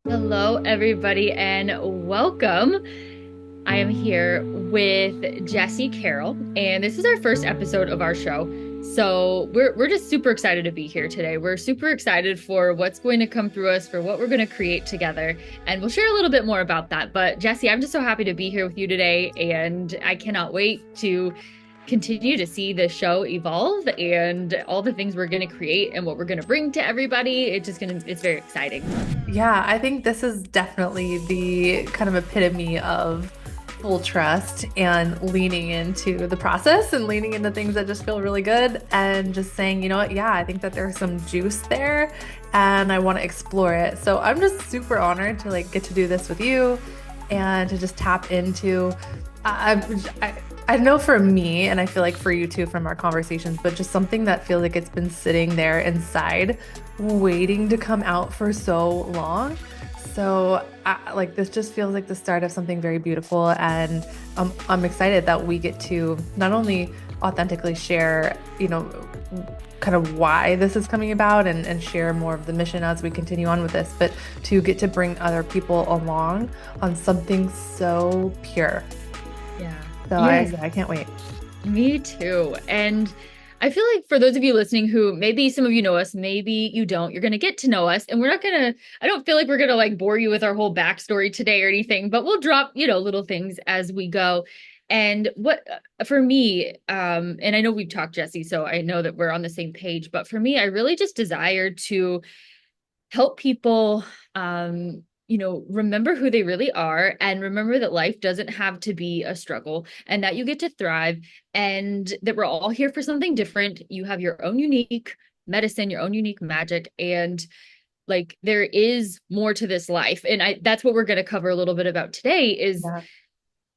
Hello, everybody, and welcome. I am here with Jesi Carroll, and this is our first episode of our show. So we're just super excited to be here today. We're super excited for what's going to come through us, for what we're going to create together, and we'll share a little bit more about that. But Jesi, I'm just so happy to be here with you today, and I cannot wait to continue to see the show evolve and all the things we're going to create and what we're going to bring to everybody. It's very exciting. Yeah, I think this is definitely the kind of epitome of full trust and leaning into the process and leaning into things that just feel really good and just saying, you know what, yeah, I think that there's some juice there and I want to explore it. So I'm just super honored to get to do this with you and to just tap into I know for me, and I feel like for you too from our conversations, but just something that feels like it's been sitting there inside, waiting to come out for so long. So, this just feels like the start of something very beautiful, and I'm excited that we get to not only authentically share, kind of why this is coming about and share more of the mission as we continue on with this, but to get to bring other people along on something so pure. Yeah. So Yes, I can't wait. me too. And I feel like for those of you listening who maybe some of you know us, maybe you don't, you're going to get to know us. And we're not going to, I don't feel like we're going to like bore you with our whole backstory today or anything, but we'll drop, little things as we go. And what for me, and I know we've talked, Jesse, so I know that we're on the same page, but for me, I really just desired to help people remember who they really are and remember that life doesn't have to be a struggle and that you get to thrive and that we're all here for something different. You have your own unique medicine, your own unique magic, and like there is more to this life. And I that's what we're going to cover a little bit about today is Yeah.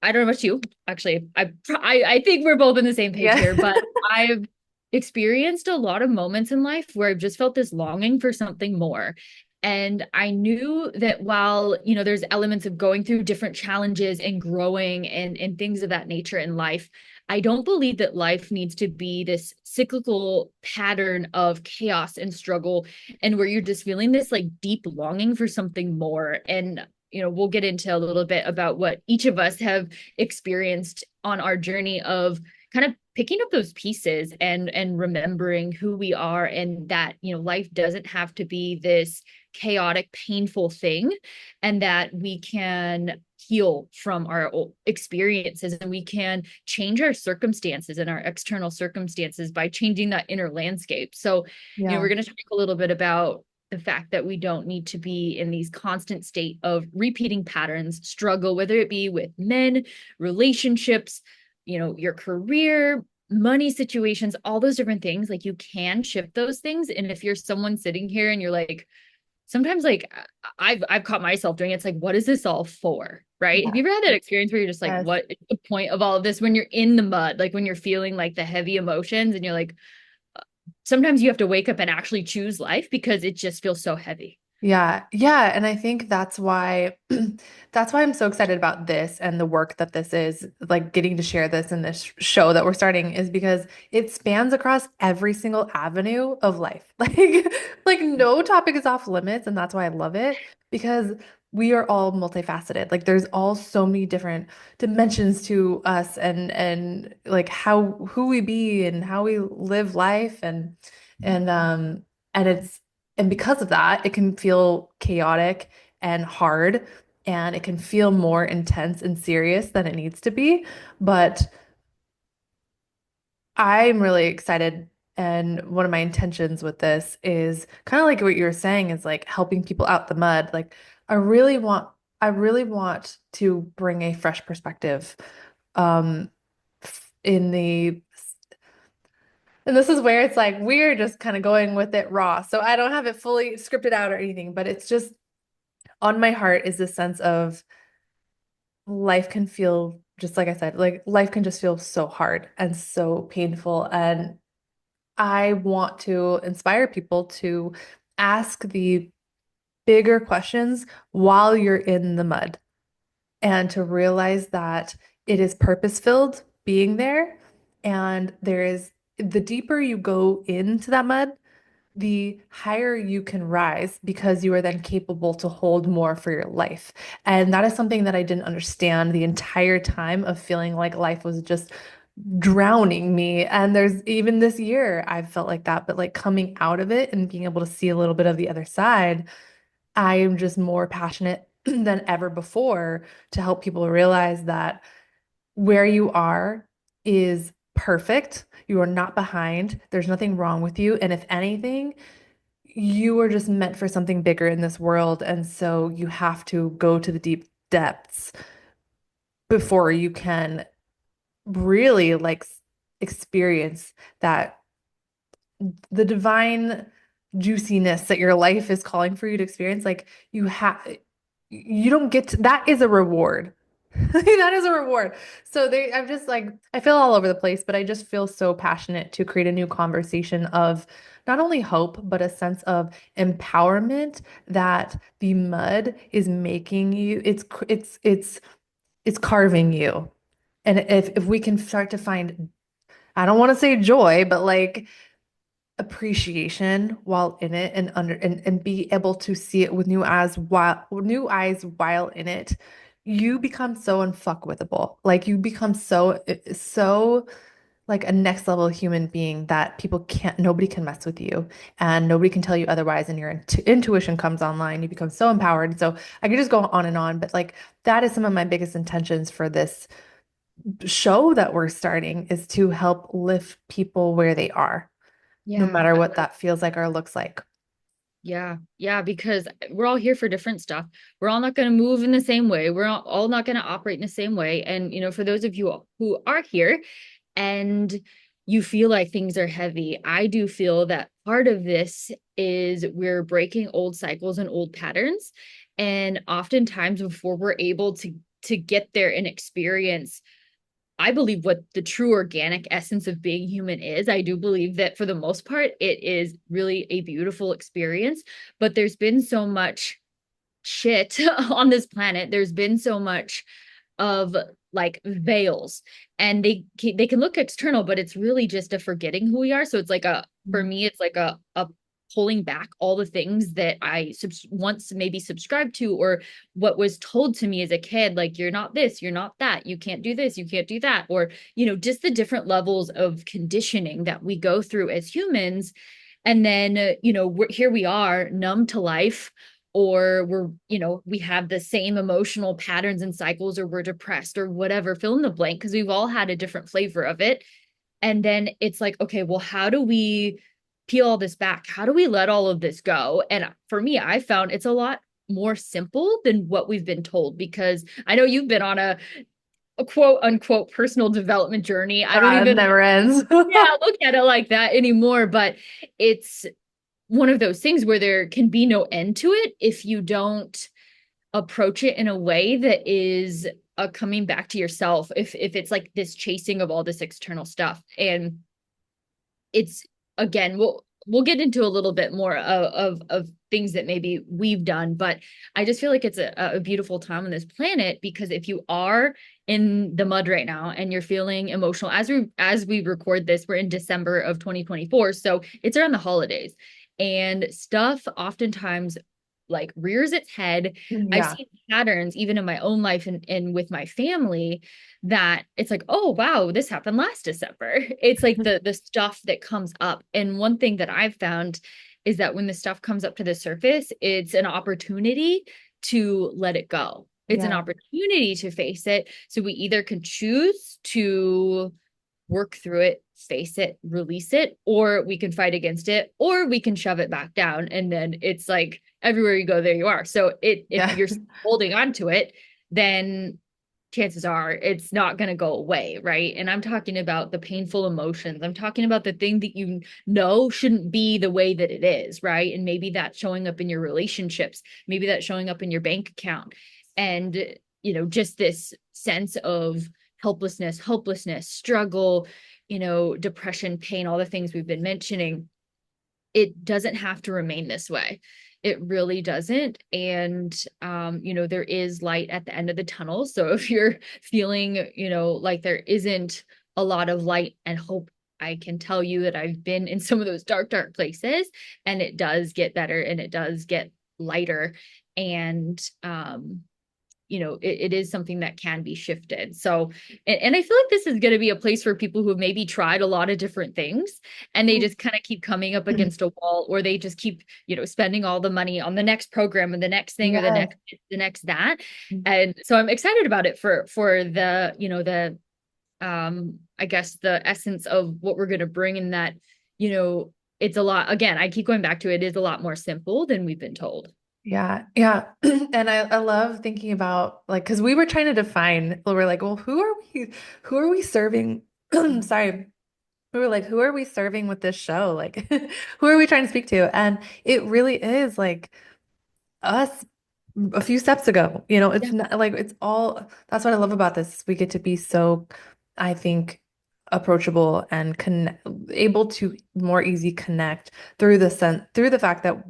I don't know about you. Actually, I think we're both on the same page Yeah. here, but I've experienced a lot of moments in life where I've just felt this longing for something more. And I knew that while, there's elements of going through different challenges and growing and things of that nature in life, I don't believe that life needs to be this cyclical pattern of chaos and struggle and where you're just feeling this like deep longing for something more. And we'll get into a little bit about what each of us have experienced on our journey of kind of picking up those pieces and remembering who we are and that life doesn't have to be this chaotic painful thing and that we can heal from our experiences and we can change our circumstances and our external circumstances by changing that inner landscape. So Yeah. we're going to talk a little bit about the fact that we don't need to be in these constant state of repeating patterns, struggle, whether it be with men, relationships, your career, money situations, all those different things. Like you can shift those things. And if you're someone sitting here and you're like, sometimes like I've caught myself doing it, it's like, what is this all for? Right. Have Yeah. you ever had that experience where you're just like, Yes. what is the point of all of this when you're in the mud, like when you're feeling like the heavy emotions and you're like, sometimes you have to wake up and actually choose life because it just feels so heavy. Yeah. Yeah. And I think that's why that's why I'm so excited about this and the work that this is, like getting to share this in this show that we're starting is because it spans across every single avenue of life. Like no topic is off limits, and that's why I love it because we are all multifaceted. Like there's all so many different dimensions to us and like how who we be and how we live life and and it's and because of that, it can feel chaotic and hard, and it can feel more intense and serious than it needs to be. But I'm really excited. And one of my intentions with this is kind of like what you were saying is like helping people out the mud. Like I really want, I really want to bring a fresh perspective, um, in the, and this is where it's like we're just kind of going with it raw. So I don't have it fully scripted out or anything, but it's just on my heart is this sense of life can feel, just like I said, like life can just feel so hard and so painful. And I want to inspire people to ask the bigger questions while you're in the mud and to realize that it is purpose-filled being there. And there is the deeper you go into that mud, the higher you can rise because you are then capable to hold more for your life. And that is something that I didn't understand the entire time of feeling like life was just drowning me. And there's even this year, I've felt like that, but like coming out of it and being able to see a little bit of the other side, I am just more passionate than ever before to help people realize that where you are is perfect. You are not behind. There's nothing wrong with you. And if anything, you are just meant for something bigger in this world. And so you have to go to the deep depths before you can really like experience that the divine juiciness that your life is calling for you to experience. Like you don't get to, that is a reward. That is a reward. So I'm just like, I feel all over the place, but I just feel so passionate to create a new conversation of not only hope, but a sense of empowerment that the mud is making you, it's carving you. And if we can start to find, I don't want to say joy, but like appreciation while in it and be able to see it with new eyes while in it, you become so unfuckwithable. Like you become so like a next level human being that people can't nobody can mess with you and nobody can tell you otherwise, and your intuition comes online. You become so empowered. So I could just go on and on, but like that is some of my biggest intentions for this show that we're starting, is to help lift people where they are, no Yeah. matter what that feels like or looks like. Yeah, yeah, because we're all here for different stuff. We're all not going to move in the same way. We're all not going to operate in the same way. And, for those of you who are here and you feel like things are heavy, I do feel that part of this is we're breaking old cycles and old patterns. And oftentimes before we're able to get there and experience, I believe, what the true organic essence of being human is. I do believe that for the most part, it is really a beautiful experience. But there's been so much shit on this planet. There's been so much of like veils, and they can look external, but it's really just a forgetting who we are. So it's like for me, it's like a pulling back all the things that I once maybe subscribed to, or what was told to me as a kid, like you're not this, you're not that, you can't do this, you can't do that, or just the different levels of conditioning that we go through as humans. And then here we are numb to life, or we have the same emotional patterns and cycles, or we're depressed or whatever, fill in the blank, because we've all had a different flavor of it. And then it's like, okay, well, how do we peel all this back? How do we let all of this go? And for me, I found it's a lot more simple than what we've been told, because I know you've been on a quote unquote personal development journey. I don't It even, never ends. yeah, look at it like that anymore, but it's one of those things where there can be no end to it if you don't approach it in a way that is a coming back to yourself, if it's like this chasing of all this external stuff. And it's, again, we'll get into a little bit more of things that maybe we've done, but I just feel like it's a beautiful time on this planet, because if you are in the mud right now and you're feeling emotional, as we record this, we're in December of 2024, so it's around the holidays, and stuff oftentimes like rears its head. I've Yeah. seen patterns even in my own life and with my family, that it's like, oh wow, this happened last December. It's like the stuff that comes up. And one thing that I've found is that when the stuff comes up to the surface, it's an opportunity to let it go. It's an Yeah. opportunity to face it. So we either can choose to work through it, face it, release it, or we can fight against it, or we can shove it back down. And then it's like everywhere you go, there you are. So if Yeah. you're holding on to it, then chances are it's not going to go away, right? And I'm talking about the painful emotions. I'm talking about the thing that shouldn't be the way that it is, right? And maybe that's showing up in your relationships, maybe that's showing up in your bank account. And just this sense of helplessness, hopelessness, struggle, depression, pain, all the things we've been mentioning, it doesn't have to remain this way. It really doesn't. And, there is light at the end of the tunnel. So if you're feeling, like there isn't a lot of light and hope I can tell you that I've been in some of those dark, dark places, and it does get better and it does get lighter. And it is something that can be shifted. So, and I feel like this is going to be a place for people who have maybe tried a lot of different things and they just kind of keep coming up against a wall, or they just keep, spending all the money on the next program and the next thing or Yes. the next that. And so I'm excited about it for the, I guess the essence of what we're going to bring in that, it's a lot, again, I keep going back to it is a lot more simple than we've been told. Yeah, yeah. And I love thinking about like because we were trying to define, we were like, well, who are we serving? Sorry. We were like, who are we serving with this show? Like, who are we trying to speak to? And it really is like us a few steps ago. It's Yeah. not like it's all that's what I love about this. We get to be so, I think, approachable and able to more easy connect through the fact that,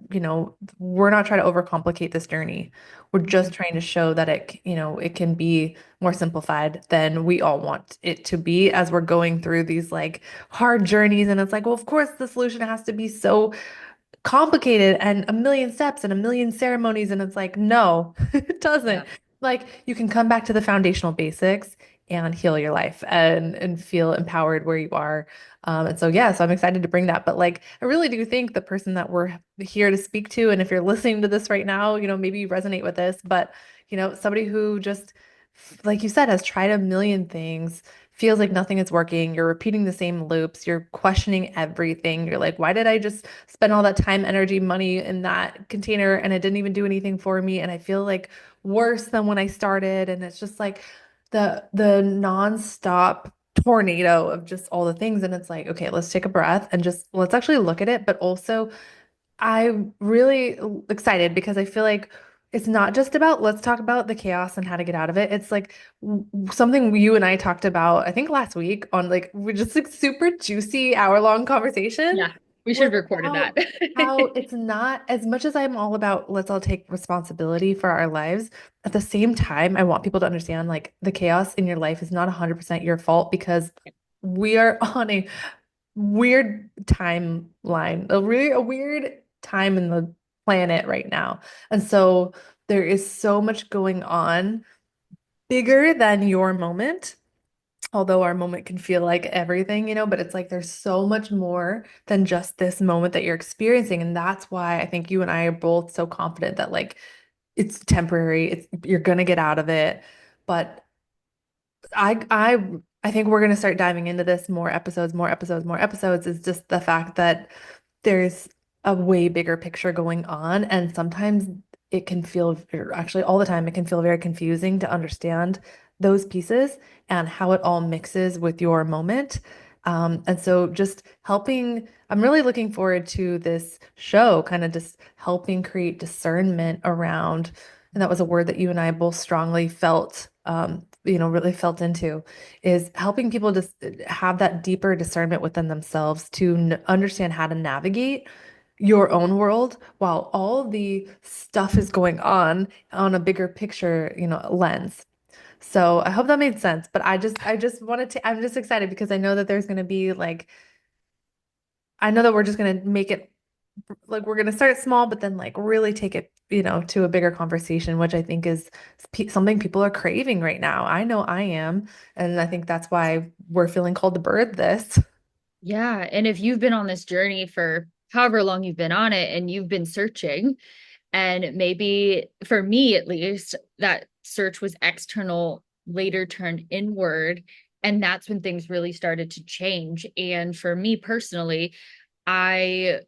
we're not trying to overcomplicate this journey. We're just trying to show that it can be more simplified than we all want it to be as we're going through these like hard journeys. And it's like, well, of course, the solution has to be so complicated and a million steps and a million ceremonies. And it's like, no, it doesn't. Yeah. Like you can come back to the foundational basics and heal your life and feel empowered where you are. And so yeah, so I'm excited to bring that. But like I really do think the person that we're here to speak to, and if you're listening to this right now, maybe you resonate with this, but somebody who just like you said, has tried a million things, feels like nothing is working. You're repeating the same loops. You're questioning everything. You're like, why did I just spend all that time, energy, money in that container and it didn't even do anything for me? And I feel like worse than when I started. And it's just like the nonstop tornado of just all the things. And it's like, okay, let's take a breath and just let's actually look at it. But also I'm really excited because I feel like it's not just about let's talk about the chaos and how to get out of it. It's like something you and I talked about, I think last week on like we just like super juicy hour-long conversation Yeah. We should was have recorded that. how it's not as much as I'm all about let's all take responsibility for our lives. At the same time, I want people to understand like the chaos in your life is not 100% your fault because we are on a weird timeline, a weird time in the planet right now. And so there is so much going on bigger than your moment. Although our moment can feel like everything, but it's like there's so much more than just this moment that you're experiencing. And that's why I think you and I are both so confident that like it's temporary, you're gonna get out of it. But I think we're gonna start diving into this more episodes, more episodes, more episodes is just the fact that there's a way bigger picture going on. And sometimes it can feel, or actually all the time, it can feel very confusing to understand those pieces and how it all mixes with your moment. And so just I'm really looking forward to this show, kind of just helping create discernment around, and that was a word that you and I both strongly felt, really felt into, is helping people just have that deeper discernment within themselves to understand how to navigate your own world while all the stuff is going on a bigger picture, lens. So I hope that made sense. But I just wanted to, I'm just excited because I know that there's going to be like, I know that we're just going to make it like we're going to start small, but then like really take it, to a bigger conversation, which I think is something people are craving right now. I know I am. And I think that's why we're feeling called to birth this. Yeah. And if you've been on this journey for however long you've been on it and you've been searching, and maybe for me at least, that search was external, later turned inward. And that's when things really started to change. And for me personally, I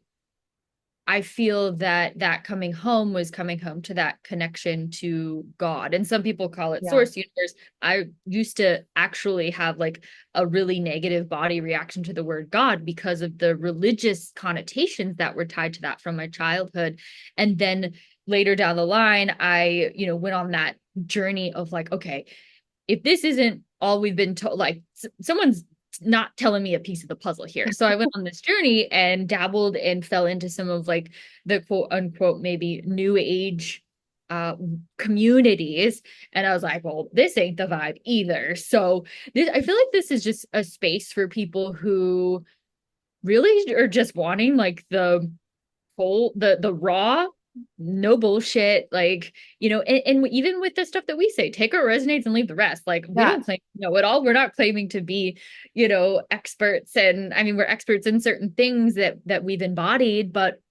I feel that that coming home was coming home to that connection to God. And some people call it Yeah. source universe. I used to actually have like a really negative body reaction to the word God because of the religious connotations that were tied to that from my childhood. And then later down the line, I, went on that journey of like, okay, if this isn't all we've been told, like someone's not telling me a piece of the puzzle here. So I went on this journey and dabbled and fell into some of like the quote unquote maybe new age communities. And I was like, well, this ain't the vibe either. So I feel like this is just a space for people who really are just wanting like the raw, no bullshit, like, and even with the stuff that we say, take what resonates and leave the rest. Like, we Yeah. don't claim to know it all. We're not claiming to be, experts. And I mean, we're experts in certain things that we've embodied, but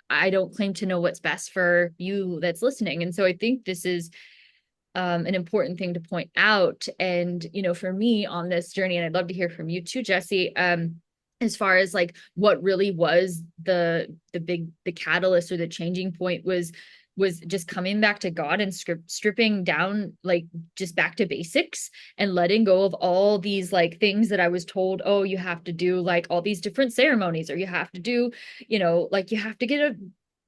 I don't claim to know what's best for you that's listening. And so I think this is an important thing to point out. And, for me on this journey, and I'd love to hear from you too, Jesi, as far as like what really was the catalyst or the changing point was just coming back to God and stripping down like just back to basics and letting go of all these like things that I was told, oh, you have to do like all these different ceremonies, or you have to do, like you have to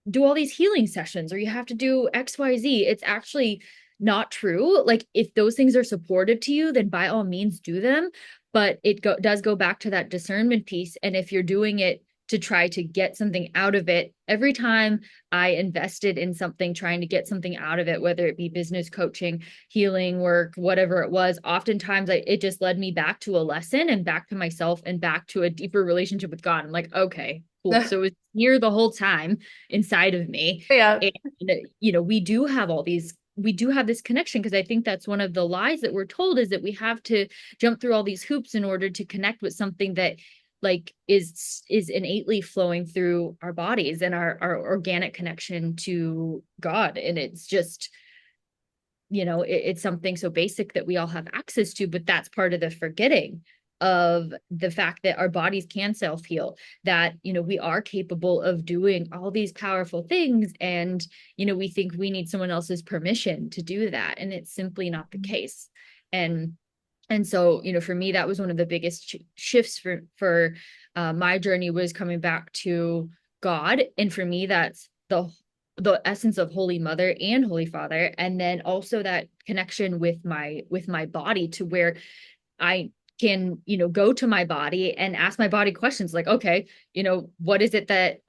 do all these healing sessions, or you have to do XYZ. It's actually not true. Like if those things are supportive to you, then by all means do them. But does go back to that discernment piece. And if you're doing it to try to get something out of it, every time I invested in something, trying to get something out of it, whether it be business coaching, healing work, whatever it was, oftentimes it just led me back to a lesson and back to myself and back to a deeper relationship with God. I'm like, okay, cool. So it's here the whole time inside of me. Yeah. And, we do have this connection, because I think that's one of the lies that we're told, is that we have to jump through all these hoops in order to connect with something that like is innately flowing through our bodies and our organic connection to God. And it's just, it's something so basic that we all have access to, but that's part of the forgetting of the fact that our bodies can self-heal, that we are capable of doing all these powerful things, and we think we need someone else's permission to do that, and it's simply not the case. And so for me, that was one of the biggest shifts for my journey, was coming back to God. And for me, that's the essence of Holy Mother and Holy Father, and then also that connection with my body, to where I can go to my body and ask my body questions like, okay, what is it that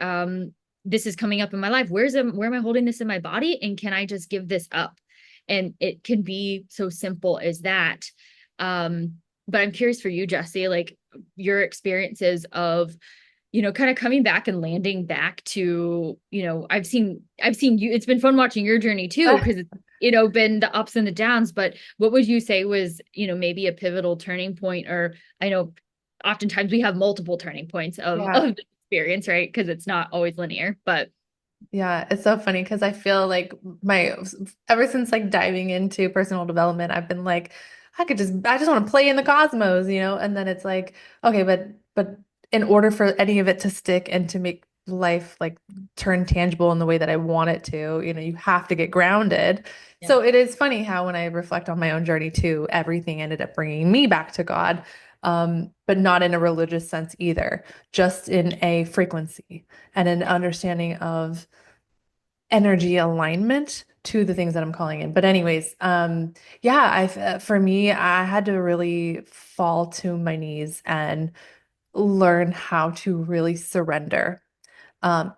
this is coming up in my life, where am I holding this in my body, and can I just give this up? And it can be so simple as that. But I'm curious for you, Jesi, like your experiences of kind of coming back and landing back to, I've seen you, it's been fun watching your journey too, because it's, been the ups and the downs. But what would you say was, maybe a pivotal turning point? Or I know oftentimes we have multiple turning points Yeah. of the experience, right? Because it's not always linear, but Yeah, it's so funny because I feel like ever since like diving into personal development, I've been like, I just want to play in the cosmos, And then it's like, okay, but in order for any of it to stick and to make life like turn tangible in the way that I want it to, you have to get grounded. yeah. So it is funny how when I reflect on my own journey too, everything ended up bringing me back to God. But not in a religious sense either, just in a frequency and an understanding of energy alignment to the things that I'm calling in. But anyways, yeah, for me, I had to really fall to my knees and learn how to really surrender.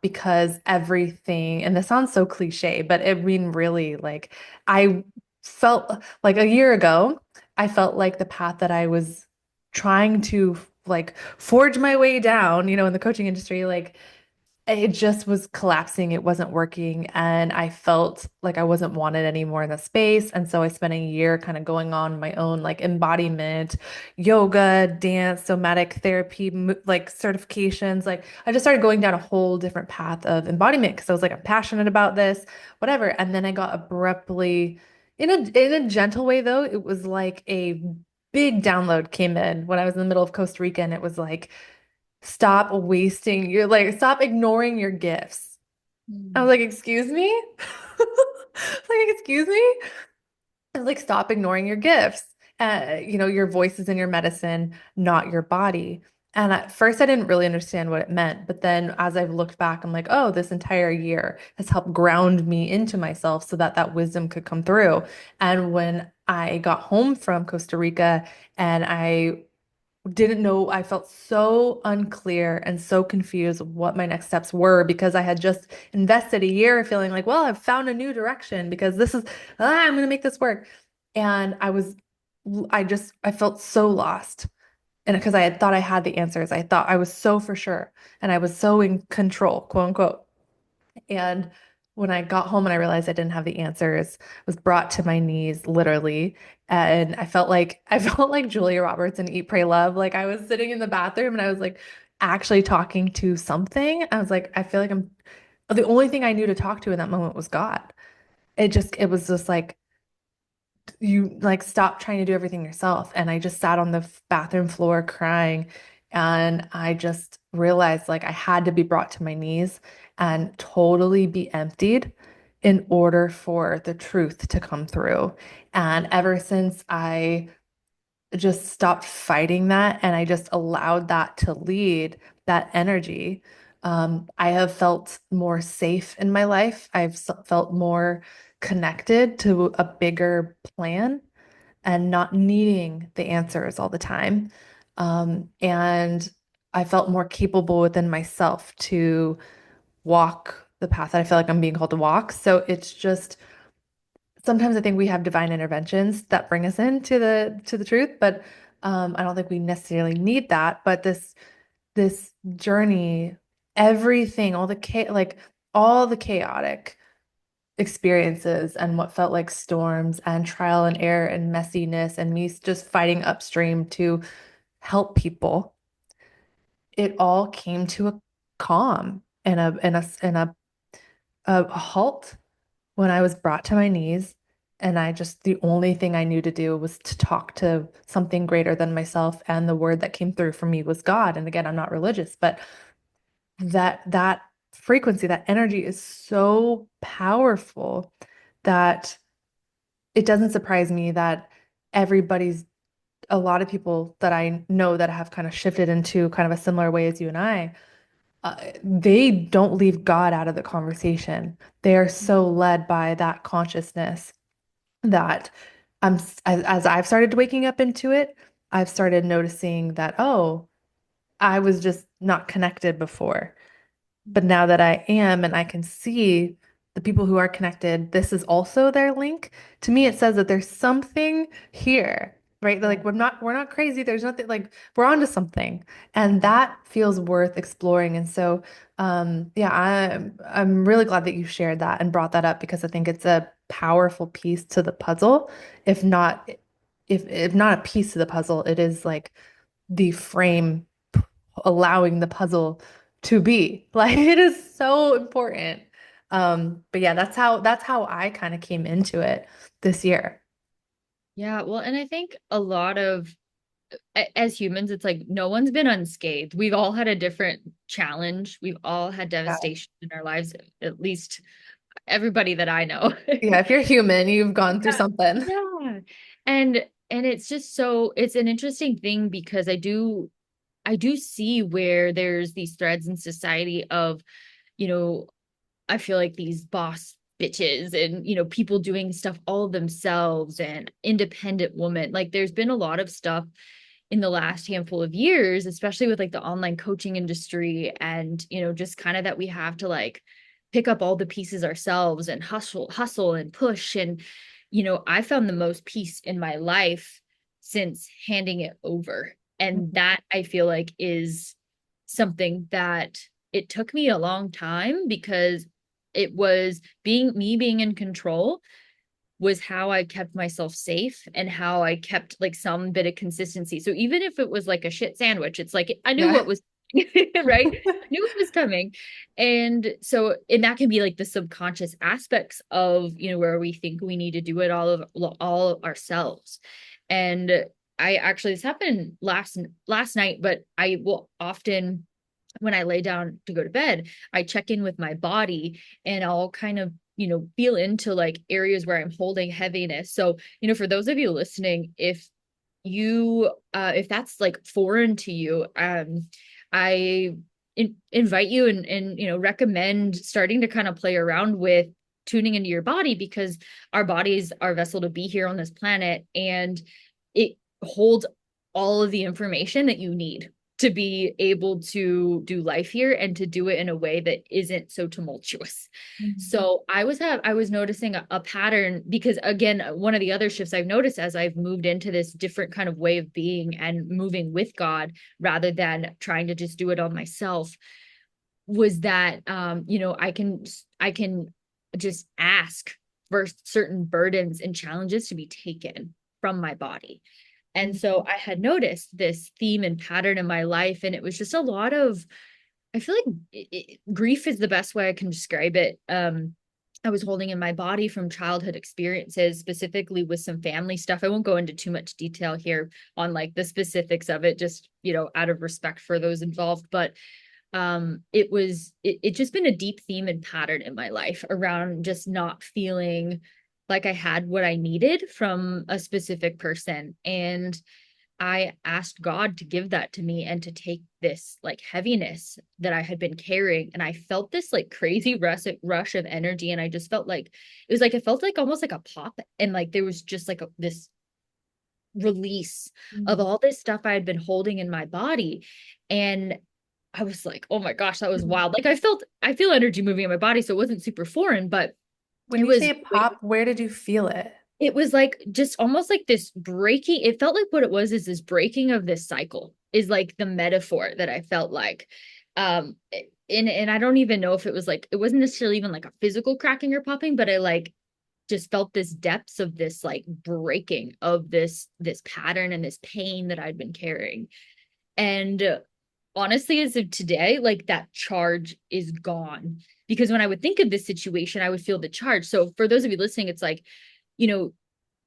Because everything, and this sounds so cliche, but it mean really like I felt like a year ago, I felt like the path that I was trying to like forge my way down, in the coaching industry, like it just was collapsing. It wasn't working. And I felt like I wasn't wanted anymore in the space. And so I spent a year kind of going on my own like embodiment, yoga, dance, somatic therapy, like certifications. Like I just started going down a whole different path of embodiment because I was like, I'm passionate about this, whatever. And then I got abruptly, in a gentle way though, it was like a big download came in when I was in the middle of Costa Rica, and it was like, stop ignoring your gifts. I was Mm. like, excuse me? Like, excuse me? I was like, stop ignoring your gifts. Your voice is in your medicine, not your body. And at first, I didn't really understand what it meant. But then as I've looked back, I'm like, oh, this entire year has helped ground me into myself so that that wisdom could come through. And when I got home from Costa Rica and I didn't know. I felt so unclear and so confused what my next steps were because I had just invested a year feeling like, well, I've found a new direction because this is, I'm going to make this work. And I felt so lost. And because I had thought I had the answers, I thought I was so for sure. And I was so in control, quote unquote. And when I got home and I realized I didn't have the answers, I was brought to my knees literally. And I felt like Julia Roberts in Eat, Pray, Love. Like I was sitting in the bathroom and I was like actually talking to something. I was like, I feel like I'm the only thing I knew to talk to in that moment was God. It was just like you like stop trying to do everything yourself. And I just sat on the bathroom floor crying. And I just realized like I had to be brought to my knees and totally be emptied in order for the truth to come through. And ever since I just stopped fighting that and I just allowed that to lead that energy, I have felt more safe in my life. Felt more connected to a bigger plan and not needing the answers all the time. And I felt more capable within myself to walk the path that I feel like I'm being called to walk. So it's just sometimes I think we have divine interventions that bring us into the truth, but I don't think we necessarily need that. But this journey, everything, all the chaotic experiences and what felt like storms and trial and error and messiness and me just fighting upstream to help people, it all came to a calm and a halt when I was brought to my knees. And the only thing I knew to do was to talk to something greater than myself. And the word that came through for me was God. And again, I'm not religious, but that frequency, that energy is so powerful that it doesn't surprise me that everybody's a lot of people that I know that have kind of shifted into kind of a similar way as you and I, they don't leave God out of the conversation. They are so led by that consciousness that as I've started waking up into it, I've started noticing that, oh, I was just not connected before. But now that I am and I can see the people who are connected, this is also their link. To me, it says that there's something here, right? Like we're not crazy. There's nothing like we're onto something. And that feels worth exploring. And so yeah, I'm really glad that you shared that and brought that up because I think it's a powerful piece to the puzzle. If not, if not a piece to the puzzle, it is like the frame allowing the puzzle to be. Like it is so important. But yeah, that's how I kind of came into it this year. Yeah, well, and I think a lot of as humans, it's like no one's been unscathed. We've all had a different challenge. We've all had Yeah. devastation in our lives, at least everybody that I know. Yeah, if you're human, you've gone through Yeah. something. Yeah. And it's just so it's an interesting thing because I do see where there's these threads in society of, you know, I feel like these boss bitches and, people doing stuff all themselves and independent woman. Like there's been a lot of stuff in the last handful of years, especially with like the online coaching industry and, just kind of that we have to like pick up all the pieces ourselves and hustle and push. And, I found the most peace in my life since handing it over. And Mhm. that I feel like is something that it took me a long time because it was being in control was how I kept myself safe and how I kept like some bit of consistency. So even if it was like a shit sandwich, it's like I knew Yeah. what was right. I knew it was coming. And that can be like the subconscious aspects of, where we think we need to do it all ourselves. And I actually this happened last night, but I will often when I lay down to go to bed, I check in with my body and I'll kind of, feel into like areas where I'm holding heaviness. So, for those of you listening, if that's like foreign to you, I invite you and recommend starting to kind of play around with tuning into your body because our bodies are vessel to be here on this planet and it holds all of the information that you need to be able to do life here and to do it in a way that isn't so tumultuous. Mhm. So I was noticing a pattern because again, one of the other shifts I've noticed as I've moved into this different kind of way of being and moving with God rather than trying to just do it on myself was that I can just ask for certain burdens and challenges to be taken from my body. And so I had noticed this theme and pattern in my life, and it was just a lot of, I feel like grief is the best way I can describe it. I was holding in my body from childhood experiences, specifically with some family stuff. I won't go into too much detail here on like the specifics of it, just, out of respect for those involved. But it just been a deep theme and pattern in my life around just not feeling like I had what I needed from a specific person. And I asked God to give that to me and to take this like heaviness that I had been carrying. And I felt this like crazy rush of energy. And I just felt like it felt like almost like a pop. And like there was just like this release of Mhm. all this stuff I had been holding in my body. And I was like, oh my gosh, that was wild. Like I feel energy moving in my body. So it wasn't super foreign, but When it you was say pop, where did you feel it? it was like just almost like this breaking. It felt like what it was is this breaking of this cycle is like the metaphor that I felt like. And I don't even know if it was like it wasn't necessarily even like a physical cracking or popping, but I like just felt this depths of this like breaking of this pattern and this pain that I'd been carrying. And honestly, as of today, like that charge is gone. Because when I would think of this situation, I would feel the charge. So for those of you listening, it's like, you know,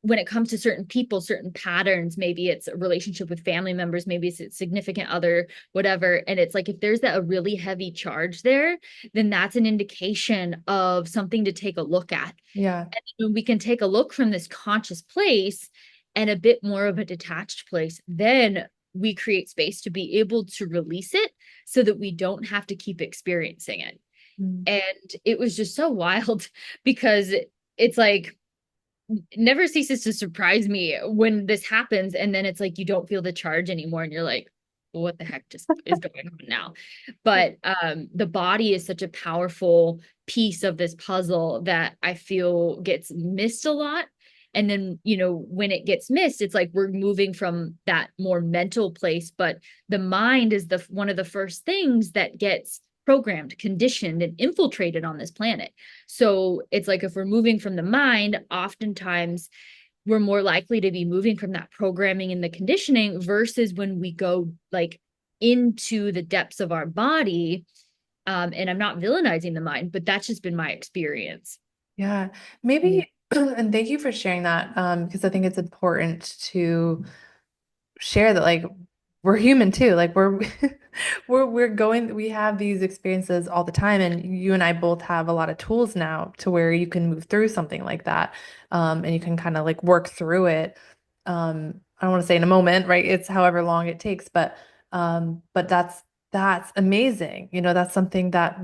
when it comes to certain people, certain patterns, maybe it's a relationship with family members, maybe it's a significant other, whatever. And it's like if there's that a really heavy charge there, then that's an indication of something to take a look at. Yeah. And when we can take a look from this conscious place and a bit more of a detached place, then we create space to be able to release it so that we don't have to keep experiencing it. Mm. And it was just so wild because it's like it never ceases to surprise me when this happens. And then it's like you don't feel the charge anymore. And you're like, well, what the heck just is going on now? But the body is such a powerful piece of this puzzle that I feel gets missed a lot. And then, when it gets missed, it's like we're moving from that more mental place, but the mind is the one of the first things that gets programmed, conditioned, and infiltrated on this planet. So it's like if we're moving from the mind, oftentimes we're more likely to be moving from that programming and the conditioning versus when we go like into the depths of our body. And I'm not villainizing the mind, but that's just been my experience. Yeah. Yeah. Maybe, and thank you for sharing that, because I think it's important to share that like we're human too. Like we're we're going we have these experiences all the time, and you and I both have a lot of tools now to where you can move through something like that. And you can kind of like work through it. I don't want to say in a moment, right? It's however long it takes, but that's amazing. That's something that,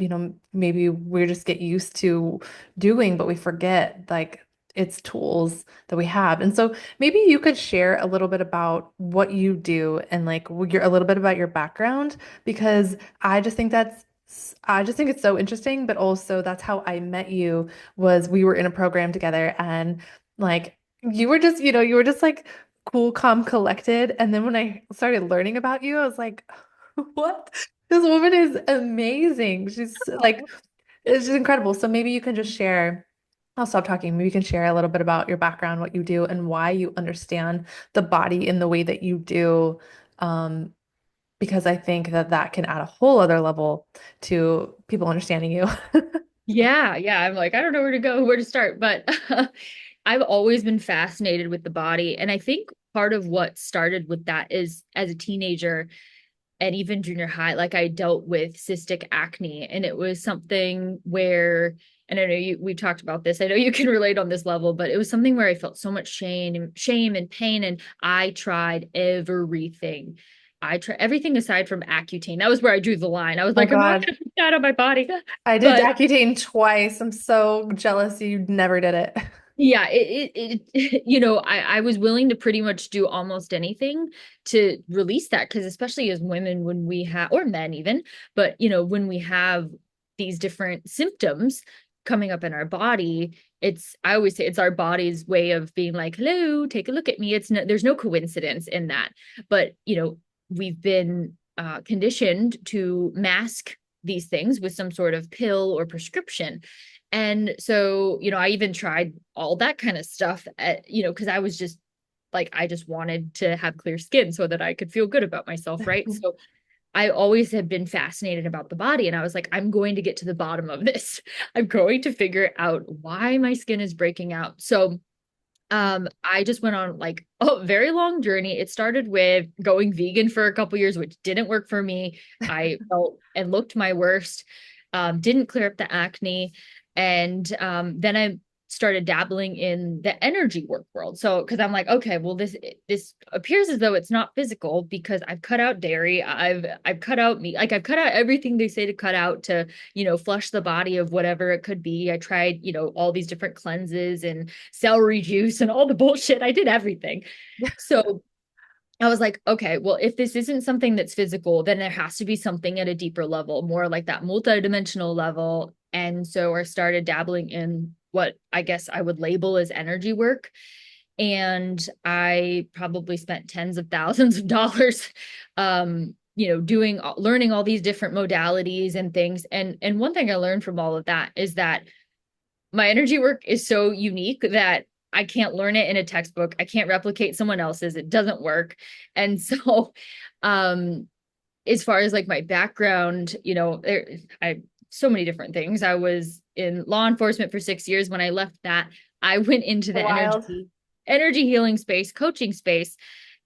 maybe we just get used to doing, but we forget like it's tools that we have. And so maybe you could share a little bit about what you do and like a little bit about your background, because I just think it's so interesting, but also that's how I met you. Was we were in a program together, and like you were just like cool, calm, collected. And then when I started learning about you, I was like, what? This woman is amazing. She's like, it's just incredible. So maybe you can just share. I'll stop talking. Maybe you can share a little bit about your background, what you do, and why you understand the body in the way that you do. Um, because I think that that can add a whole other level to people understanding you. Yeah, yeah. I'm like, I don't know where to go, where to start, but I've always been fascinated with the body. And I think part of what started with that is as a teenager and even junior high, like I dealt with cystic acne. And it was something where, and I know we talked about this, I know you can relate on this level, but it was something where I felt so much shame and pain. And I tried everything. I tried everything aside from Accutane. That was where I drew the line. I was Oh like, I'm not God. going to put that on my body. I did But Accutane twice. I'm so jealous you never did it. Yeah, I was willing to pretty much do almost anything to release that because especially as women, when we have, or men even, but when we have these different symptoms coming up in our body, I always say it's our body's way of being like, hello, take a look at me. There's no coincidence in that. But, we've been conditioned to mask these things with some sort of pill or prescription. And so, I even tried all that kind of stuff because I was just like, I just wanted to have clear skin so that I could feel good about myself. Right. So I always have been fascinated about the body. And I was like, I'm going to get to the bottom of this. I'm going to figure out why my skin is breaking out. So I just went on like a very long journey. It started with going vegan for a couple years, which didn't work for me. I felt and looked my worst, didn't clear up the acne. And then I started dabbling in the energy work world. So because I'm like, okay, well, this appears as though it's not physical because I've cut out dairy, I've cut out meat, like I've cut out everything they say to cut out to, flush the body of whatever it could be. I tried, all these different cleanses and celery juice and all the bullshit. I did everything. So I was like, okay, well, if this isn't something that's physical, then there has to be something at a deeper level, more like that multidimensional level. And so I started dabbling in what I guess I would label as energy work. And I probably spent tens of thousands of dollars, learning all these different modalities and things. And one thing I learned from all of that is that my energy work is so unique that I can't learn it in a textbook. I can't replicate someone else's. It doesn't work. And so, um, as far as like my background, I so many different things. I was in law enforcement for 6 years. When I left that, I went into the Wild. energy healing space, coaching space,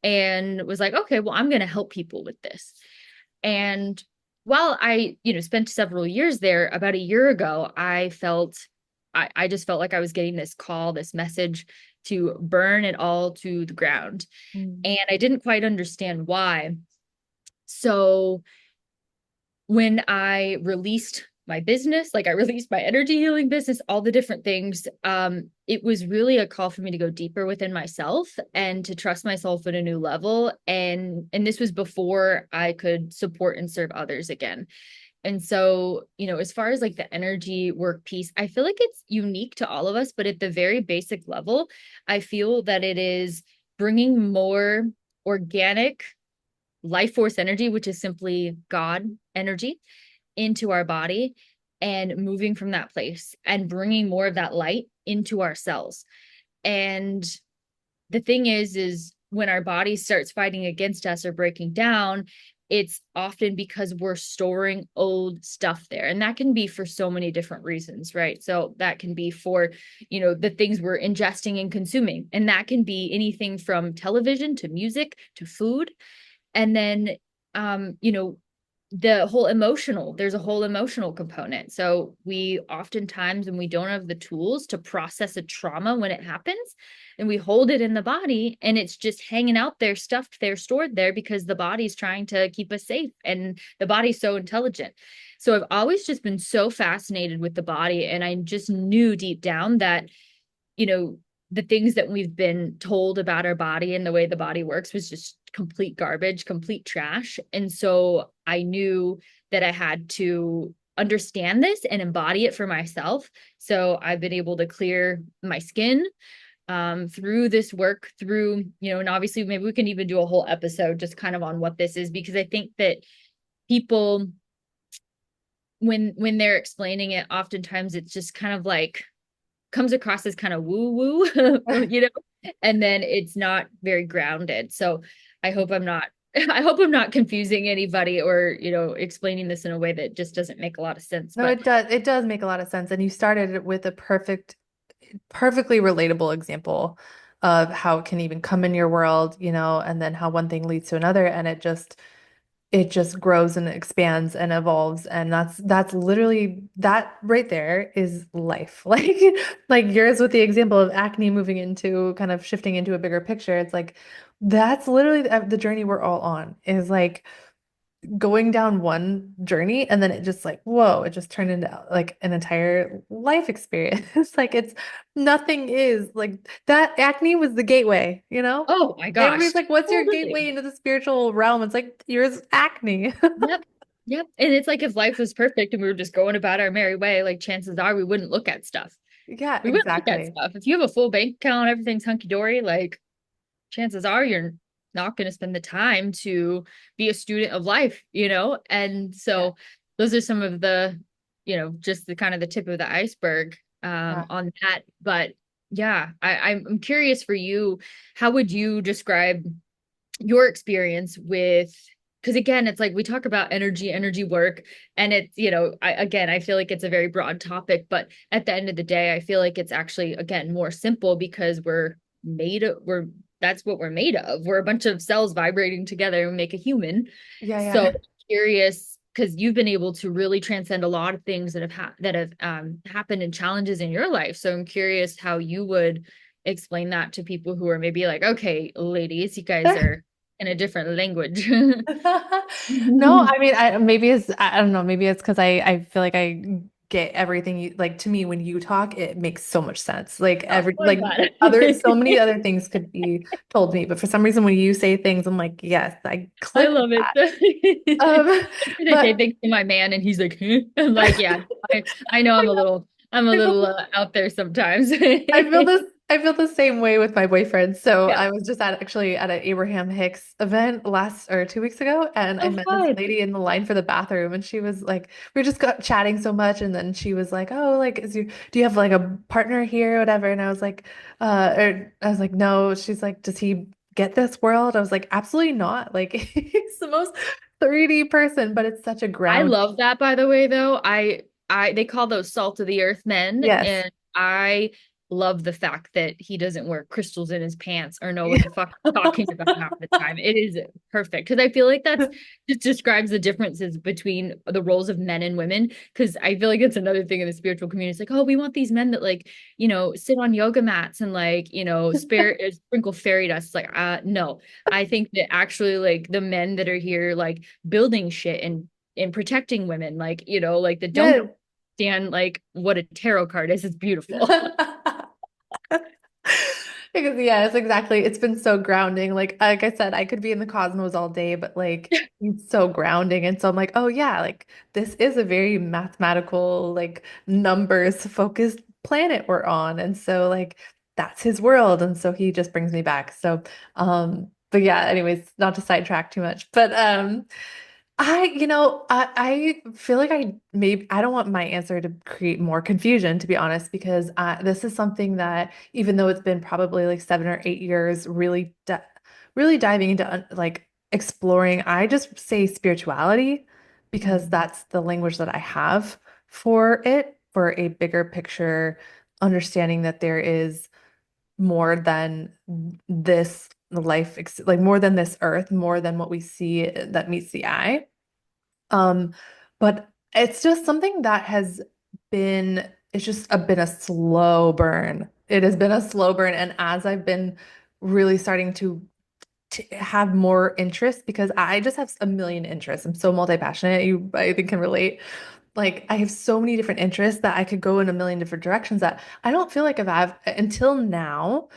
and was like, okay, well, I'm going to help people with this. And while I, spent several years there, about a year ago, I just felt like I was getting this call, this message to burn it all to the ground. Mm. And I didn't quite understand why. So when I released my business, like I released my energy healing business, all the different things, it was really a call for me to go deeper within myself and to trust myself at a new level. And this was before I could support and serve others again. And so, as far as like the energy work piece, I feel like it's unique to all of us, but at the very basic level, I feel that it is bringing more organic life force energy, which is simply God energy, into our body and moving from that place and bringing more of that light into our cells. And the thing is when our body starts fighting against us or breaking down, it's often because we're storing old stuff there. And that can be for so many different reasons, right? So that can be for, the things we're ingesting and consuming. And that can be anything from television to music to food. And then, there's a whole emotional component. So we oftentimes, when we don't have the tools to process a trauma when it happens, and we hold it in the body and it's just hanging out there, stuffed there, stored there because the body's trying to keep us safe and the body's so intelligent. So I've always just been so fascinated with the body. And I just knew deep down that, you know, the things that we've been told about our body and the way the body works was just complete garbage, complete trash. And so I knew that I had to understand this and embody it for myself. So I've been able to clear my skin through this work, and obviously maybe we can even do a whole episode just kind of on what this is, because I think that people, when they're explaining it, oftentimes it's just kind of like comes across as kind of woo woo, and then it's not very grounded. So I hope I'm not I hope I'm not confusing anybody or, explaining this in a way that just doesn't make a lot of sense. No, But it does make a lot of sense. And you started with a perfectly relatable example of how it can even come in your world, and then how one thing leads to another, and it just grows and expands and evolves. And that's literally, that right there is life. Like yours with the example of acne moving into kind of shifting into a bigger picture. It's like that's literally the journey we're all on, is like going down one journey and then it just like, whoa, it just turned into like an entire life experience. Like it's nothing is like that acne was the gateway, you know? Oh my Everybody's gosh, like, what's your gateway totally. into the spiritual realm? It's like yours acne. Yep. Yep. And it's like if life was perfect and we were just going about our merry way, like chances are we wouldn't look at stuff. Yeah, We wouldn't look at exactly. stuff. If you have a full bank account, everything's hunky dory, like chances are you're not going to spend the time to be a student of life, you know? And Yeah. so those are some of the, just the kind of the tip of the iceberg Yeah. on that. But yeah, I'm curious for you, how would you describe your experience with, because again it's like we talk about energy work, and it's I feel like it's a very broad topic, but at the end of the day I feel like it's actually again more simple because we're that's what we're made of. We're a bunch of cells vibrating together and make a human. Yeah, So yeah. curious, because you've been able to really transcend a lot of things that have happened and challenges in your life. So I'm curious how you would explain that to people who are maybe like, okay, ladies, you guys are in a different language. No, I mean, I don't know, maybe it's because I feel like I get everything you like to me when you talk, it makes so much sense. Like Oh, every I'm like glad. other so many other things could be told me, but for some reason when you say things, I'm like, yes, I I click with love it. that. Um, I say but things to my man and he's like, huh? I'm like, yeah, I know I'm a I little know out there sometimes. I feel the same way with my boyfriend. So Yeah. I was just actually at an Abraham Hicks event last or 2 weeks ago, and I Oh, met this fun. lady in the line for the bathroom, and she was like, we just got chatting so much, and then she was like, "Oh, like, do you have like a partner here or whatever?" And I was like, "No." She's like, "Does he get this world?" I was like, "Absolutely not." Like, he's the most 3D person, but it's such a I ground. love that, by the way, though. They call those salt of the earth men, Yes. and I love the fact that he doesn't wear crystals in his pants or know what the fuck he's talking about half the time. It is perfect because I feel like that's just describes the differences between the roles of men and women. Because I feel like it's another thing in the spiritual community. It's like, oh, we want these men that like, sit on yoga mats and like, sprinkle fairy dust. It's like, no. I think that actually like the men that are here like building shit and protecting women, like like the don't Yeah. stand like what a tarot card is. It's beautiful. Because yeah, it's exactly. It's been so grounding. Like I said, I could be in the cosmos all day, but like it's so grounding. And so I'm like, oh yeah, like this is a very mathematical, like numbers focused planet we're on. And so like that's his world. And so he just brings me back. So but yeah, anyways, not to sidetrack too much. But I feel like I don't want my answer to create more confusion, to be honest, because this is something that even though it's been probably like 7 or 8 years, really diving into like exploring, I just say spirituality because Mhm. that's the language that I have for it, for a bigger picture understanding that there is more than this like more than this earth, more than what we see that meets the eye. Um, but it's just something that has it's just been a slow burn. It has been a slow burn. And as I've been really starting to have more interest, because I just have a million interests. I'm so multi-passionate. You, I think, can relate. Like I have so many different interests that I could go in a million different directions that I don't feel like I've until now.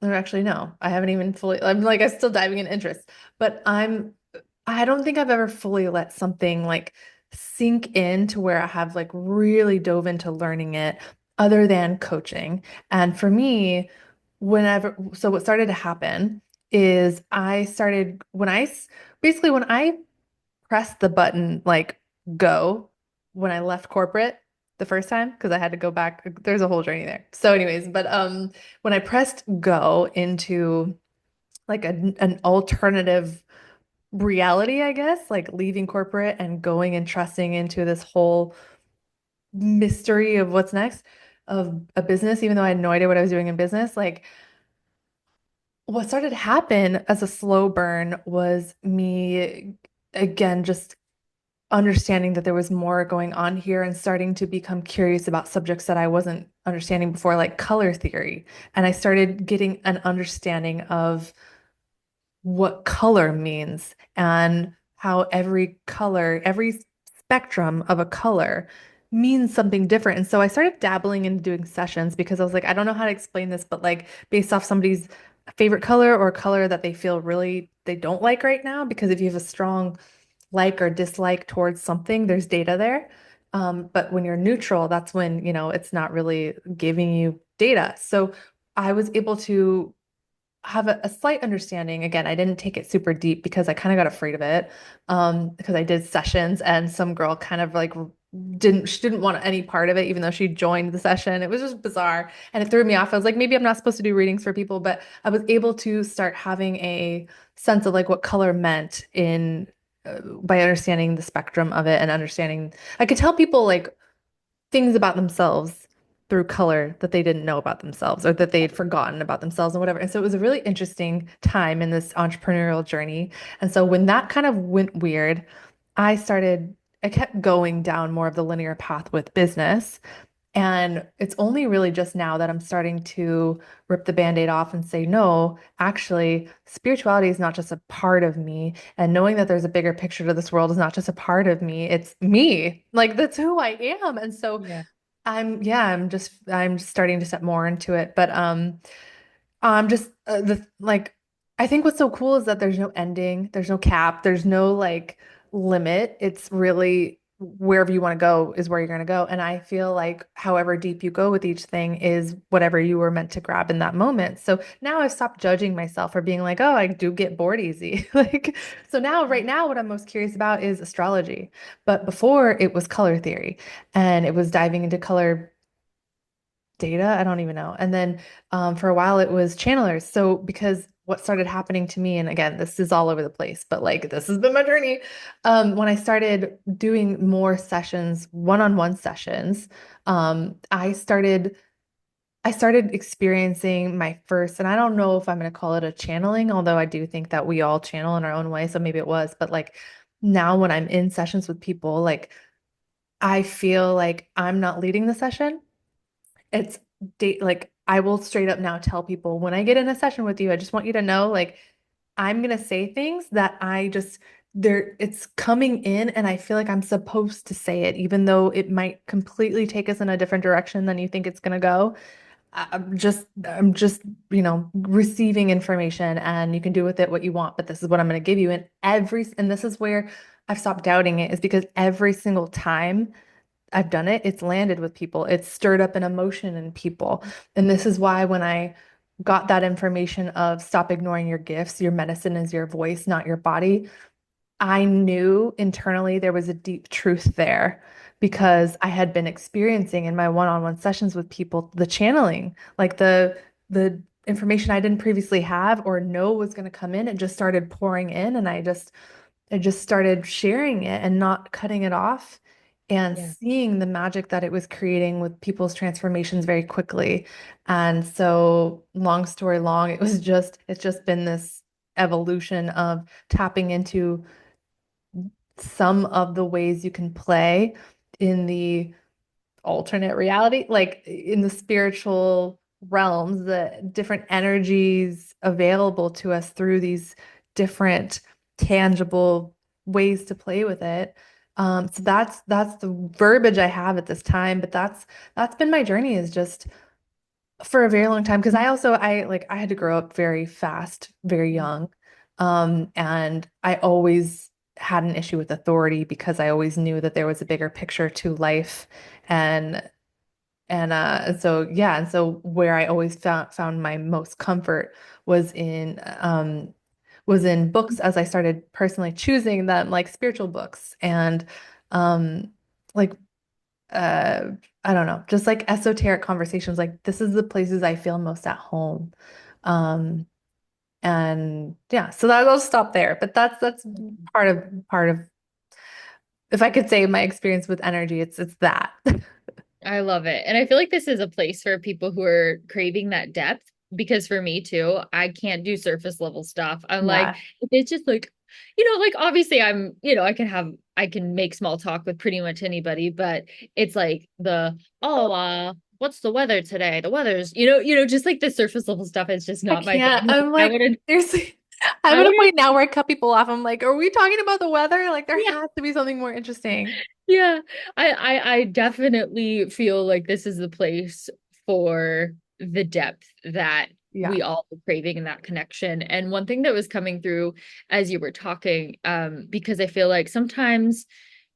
Or actually, no, I haven't even fully, I'm still diving in interests, but I don't think I've ever fully let something like sink in to where I have like really dove into learning it other than coaching. And for me, so what started to happen is I started basically when I pressed the button like go when I left corporate the first time because I had to go back. There's a whole journey there. So anyways, but when I pressed go into like an alternative reality, I guess, like leaving corporate and going and trusting into this whole mystery of what's next of a business, even though I had no idea what I was doing in business. Like what started to happen as a slow burn was me again just understanding that there was more going on here and starting to become curious about subjects that I wasn't understanding before, like color theory. And I started getting an understanding of what color means and how every color, every spectrum of a color means something different. And so I started dabbling into doing sessions because I was like, I don't know how to explain this, but like based off somebody's favorite color or color that they feel really they don't like right now, because if you have a strong like or dislike towards something, there's data there. But when you're neutral, that's when, it's not really giving you data. So I was able to have a slight understanding. Again, I didn't take it super deep because I kind of got afraid of it. Because I did sessions and some girl kind of like she didn't want any part of it, even though she joined the session. It was just bizarre and it threw me off. I was like, maybe I'm not supposed to do readings for people, but I was able to start having a sense of like what color meant in by understanding the spectrum of it and understanding. I could tell people like things about themselves through color that they didn't know about themselves or that they had forgotten about themselves and whatever. And so it was a really interesting time in this entrepreneurial journey. And so when that kind of went weird, I kept going down more of the linear path with business. And it's only really just now that I'm starting to rip the band-aid off and say, no, actually, spirituality is not just a part of me. And knowing that there's a bigger picture to this world is not just a part of me, it's me. Like that's who I am. And so Yeah. I'm just starting to step more into it. But just the like, I think what's so cool is that there's no ending, there's no cap, there's no like limit. It's really wherever you want to go is where you're going to go. And I feel like however deep you go with each thing is whatever you were meant to grab in that moment. So now I've stopped judging myself for being like, oh, I do get bored easy. Like, so now, right now, what I'm most curious about is astrology. But before it was color theory and it was diving into color data. I don't even know. And then for a while it was channelers. So because what started happening to me, and again, this is all over the place, but like this has been my journey. When I started doing more sessions, one-on-one sessions, I started experiencing my first, and I don't know if I'm going to call it a channeling, although I do think that we all channel in our own way. So maybe it was, but like now when I'm in sessions with people, like I feel like I'm not leading the session. It's date like I will straight up now tell people when I get in a session with you, I just want you to know like I'm gonna say things that I just there it's coming in and I feel like I'm supposed to say it, even though it might completely take us in a different direction than you think it's gonna go. I'm just, receiving information and you can do with it what you want, but this is what I'm gonna give you. And this is where I've stopped doubting it, is because every single time I've done it. It's landed with people. It's stirred up an emotion in people. And this is why when I got that information of stop ignoring your gifts, your medicine is your voice, not your body, I knew internally there was a deep truth there because I had been experiencing in my one-on-one sessions with people the channeling, like the information I didn't previously have or know was going to come in. It just started pouring in and I just started sharing it and not cutting it off and Yeah. seeing the magic that it was creating with people's transformations very quickly. And so, long story long, it's just been this evolution of tapping into some of the ways you can play in the alternate reality, like in the spiritual realms, the different energies available to us through these different tangible ways to play with it. So that's the verbiage I have at this time, but that's been my journey is just for a very long time because I had to grow up very fast, very young. And I always had an issue with authority because I always knew that there was a bigger picture to life and and so where I always found my most comfort was in books as I started personally choosing them, like spiritual books and um like uh I don't know, just like esoteric conversations. Like this is the places I feel most at home. Um and yeah, so I'll stop there. But that's part of if I could say my experience with energy, it's that. I love it. And I feel like this is a place for people who are craving that depth because for me too, I can't do surface level stuff. I'm like, Yeah. if it's just like, like obviously I can make small talk with pretty much anybody, but it's like what's the weather today? The weather's, just like the surface level stuff is just I not my can't. thing. I'm I like, want to seriously. I'm I at a would have, point now where I cut people off. I'm like, are we talking about the weather? Like, there yeah, has to be something more interesting. yeah. I definitely feel like this is the place for the depth that Yeah. we all are craving in that connection. And one thing that was coming through as you were talking, because I feel like sometimes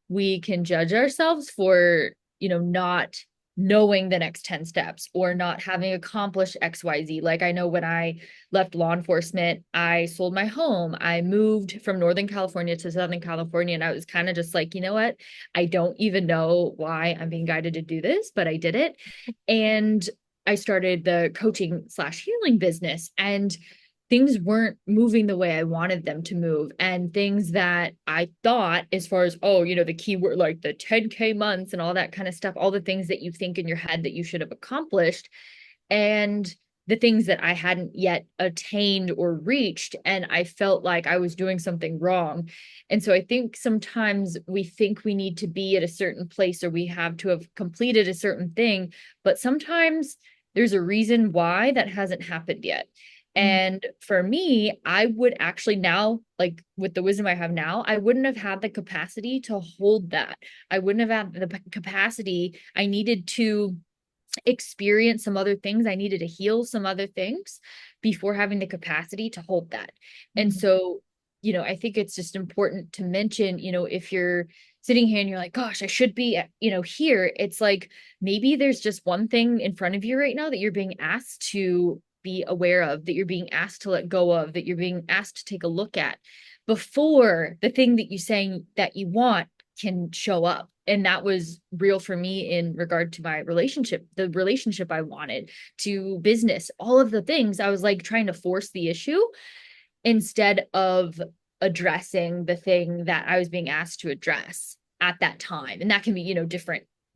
we can judge ourselves for, not knowing the next 10 steps or not having accomplished XYZ. Like I know when I left law enforcement, I sold my home. I moved from Northern California to Southern California. And I was kind of just like, you know what? I don't even know why I'm being guided to do this, but I did it. And I started the coaching slash healing business. And things weren't moving the way I wanted them to move. And things that I thought, as far as, oh, the keyword, like the 10K months and all that kind of stuff, all the things that you think in your head that you should have accomplished, and the things that I hadn't yet attained or reached. And I felt like I was doing something wrong. And so I think sometimes we think we need to be at a certain place or we have to have completed a certain thing, but sometimes there's a reason why that hasn't happened yet. Mm. And for me, I would actually now, like with the wisdom I have now, I wouldn't have had the capacity to hold that. I wouldn't have had the capacity. I needed to experience some other things. I needed to heal some other things before having the capacity to hold that. And Mm. so, I think it's just important to mention, if you're sitting here and you're like, gosh, I should be, here, it's like maybe there's just one thing in front of you right now that you're being asked to be aware of, that you're being asked to let go of, that you're being asked to take a look at before the thing that you're saying that you want can show up. And that was real for me in regard to my relationship, the relationship I wanted, to business, all of the things. I was like trying to force the issue instead of addressing the thing that I was being asked to address at that time. And that can be,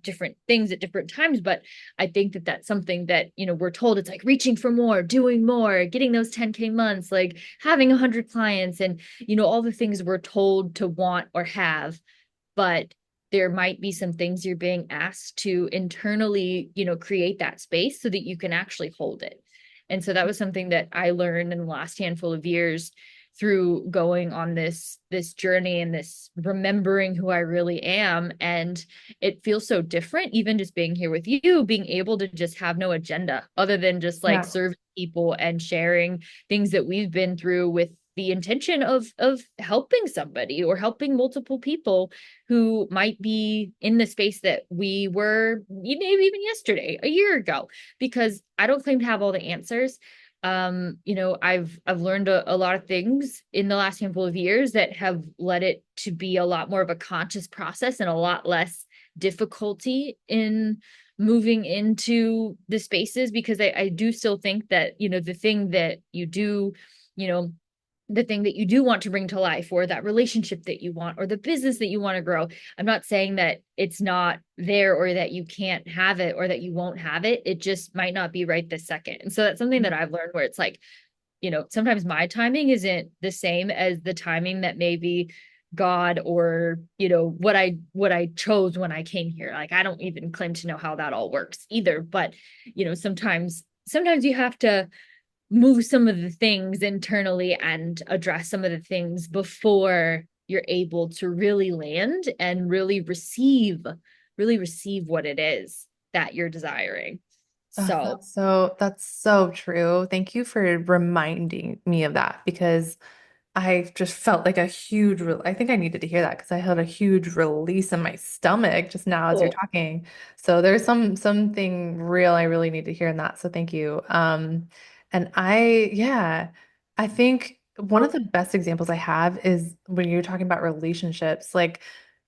different things at different times, but I think that that's something that, we're told. It's like reaching for more, doing more, getting those 10K months, like having 100 clients, and all the things we're told to want or have. But there might be some things you're being asked to internally, create that space so that you can actually hold it. And so that was something that I learned in the last handful of years through going on this journey and this remembering who I really am. And it feels so different, even just being here with you, being able to just have no agenda other than just like Yeah. serving people and sharing things that we've been through with the intention of helping somebody or helping multiple people who might be in the space that we were maybe even yesterday, a year ago, because I don't claim to have all the answers. I've learned a lot of things in the last handful of years that have led it to be a lot more of a conscious process and a lot less difficulty in moving into the spaces, because I do still think that, the thing that you do, you know, the thing that you do want to bring to life, or that relationship that you want, or the business that you want to grow. I'm not saying that it's not there or that you can't have it or that you won't have it. It just might not be right this second. And so that's something that I've learned, where it's like, sometimes my timing isn't the same as the timing that maybe God or, what I chose when I came here. Like I don't even claim to know how that all works either. But, sometimes you have to move some of the things internally and address some of the things before you're able to really land and really receive what it is that you're desiring. Oh, So that's so true. Thank you for reminding me of that because I just felt like a huge, I think I needed to hear that because I had a huge release in my stomach just now as you're cool. talking. So there's something real I really need to hear in that. So thank you. And yeah, I think one of the best examples I have is when you're talking about relationships, like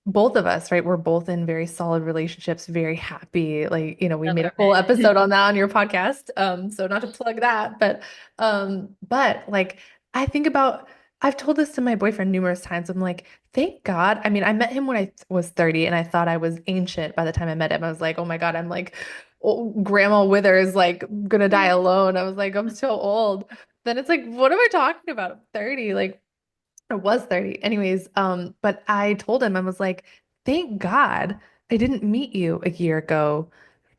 both of us, right? We're both in very solid relationships, very happy. Like, we Love made a whole it. episode on that on your podcast. So not to plug that, but like I think about I've told this to my boyfriend numerous times. I'm like, thank God. I mean, I met him when I was 30 and I thought I was ancient by the time I met him. I was like, oh my God, I'm like Grandma Withers, like gonna die alone. I was like, I'm so old. Then it's like, what am I talking about? I'm 30. Like I was 30. Anyways, but I told him, I was like, thank God I didn't meet you a year ago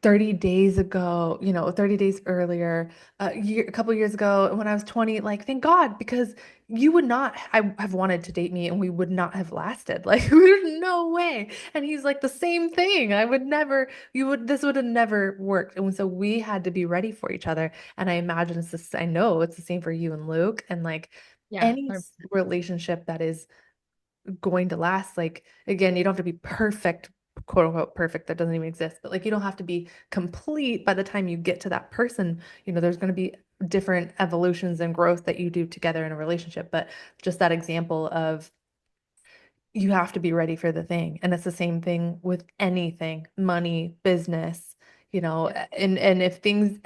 30 days ago, 30 days earlier, a couple years ago when I was 20, like, thank God, because you would not have wanted to date me and we would not have lasted. Like, there's no way. And he's like the same thing. I would never, this would have never worked. And so we had to be ready for each other. And I imagine I know it's the same for you and Luke. And like Yeah, any relationship that is going to last. Like, again, you don't have to be perfect, quote unquote perfect, that doesn't even exist, but like you don't have to be complete by the time you get to that person. There's going to be different evolutions and growth that you do together in a relationship. But just that example of you have to be ready for the thing. And it's the same thing with anything, money, business, yeah, and if things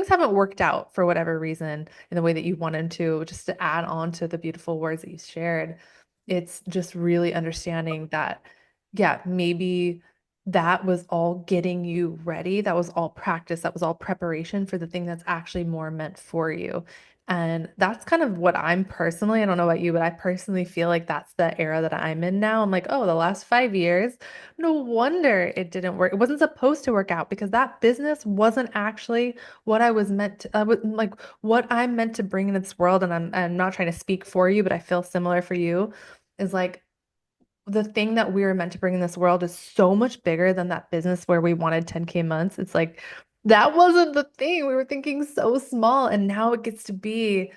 haven't worked out for whatever reason in the way that you wanted to, just to add on to the beautiful words that you shared, it's just really understanding that, yeah, maybe that was all getting you ready. That was all practice. That was all preparation for the thing that's actually more meant for you. And that's kind of what I'm personally, I don't know about you, but I personally feel like that's the era that I'm in now. I'm like, oh, the last 5 years, no wonder it didn't work. It wasn't supposed to work out because that business wasn't actually what I was meant to, like what I'm meant to bring in this world. And I'm not trying to speak for you, but I feel similar for you is like the thing that we were meant to bring in this world is so much bigger than that business where we wanted 10K months. It's like that wasn't the thing. We were thinking so small, and now it gets to be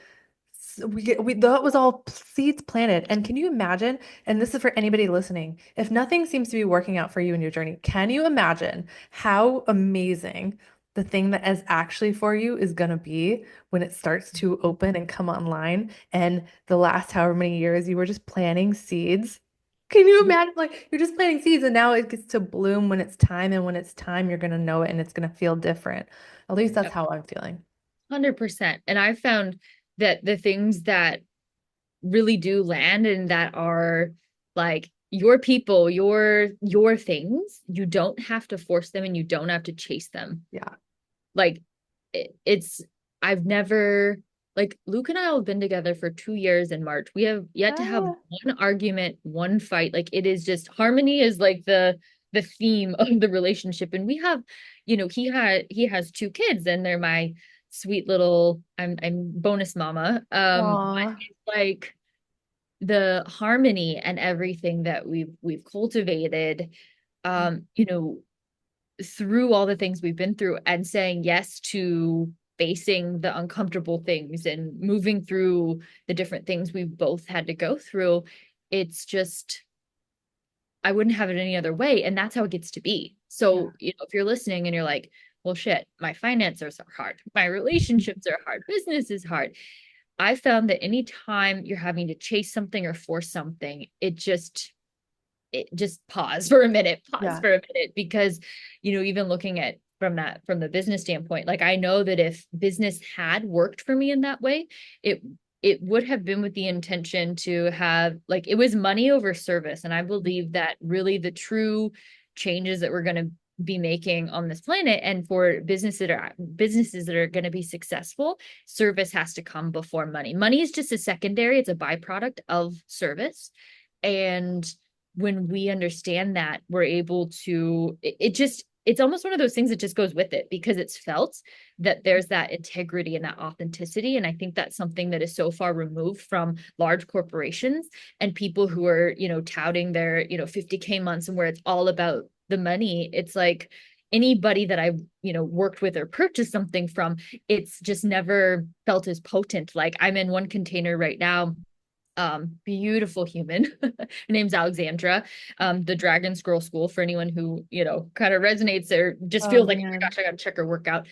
we that was all seeds planted. And can you imagine? And this is for anybody listening. If nothing seems to be working out for you in your journey, can you imagine how amazing the thing that is actually for you is going to be when it starts to open and come online? And the last however many years you were just planting seeds. Can you yeah, imagine? Like you're just planting seeds, and now it gets to bloom when it's time, and when it's time, you're going to know it, and it's going to feel different. At least that's yeah, how I'm feeling. 100%. And I found that the things that really do land and that are like your people, your things, you don't have to force them and you don't have to chase them. Yeah. Like it's I've never like Luke and I have been together for 2 years in March. We have yet to have Ah. one argument, one fight. Like it is just harmony is like the theme of the relationship. And we have, he has two kids and they're my sweet little I'm bonus mama. But Aw. it's like the harmony and everything that we've cultivated through all the things we've been through and saying yes to facing the uncomfortable things and moving through the different things we've both had to go through. It's just, I wouldn't have it any other way. And that's how it gets to be. Yeah. So, if you're listening and you're like, well, shit, my finances are hard, my relationships are hard, business is hard. I found that anytime you're having to chase something or force something, it just pause Yeah. for a minute because even looking at from the business standpoint, like I know that if business had worked for me in that way, it it would have been with the intention to have like it was money over service. And I believe that really the true changes that we're going to be making on this planet and for businesses that are going to be successful, service has to come before money. Money is just a secondary, it's a byproduct of service. And when we understand that, we're able to it's almost one of those things that just goes with it because it's felt that there's that integrity and that authenticity. And I think that's something that is so far removed from large corporations and people who are touting their 50K months and where it's all about the money. It's like anybody that I've worked with or purchased something from, it's just never felt as potent. Like I'm in one container right now, beautiful human. Her name's Alexandra. The Dragon Scroll School, for anyone who kind of resonates or just Oh feels like, oh my man. gosh, I gotta check her workout.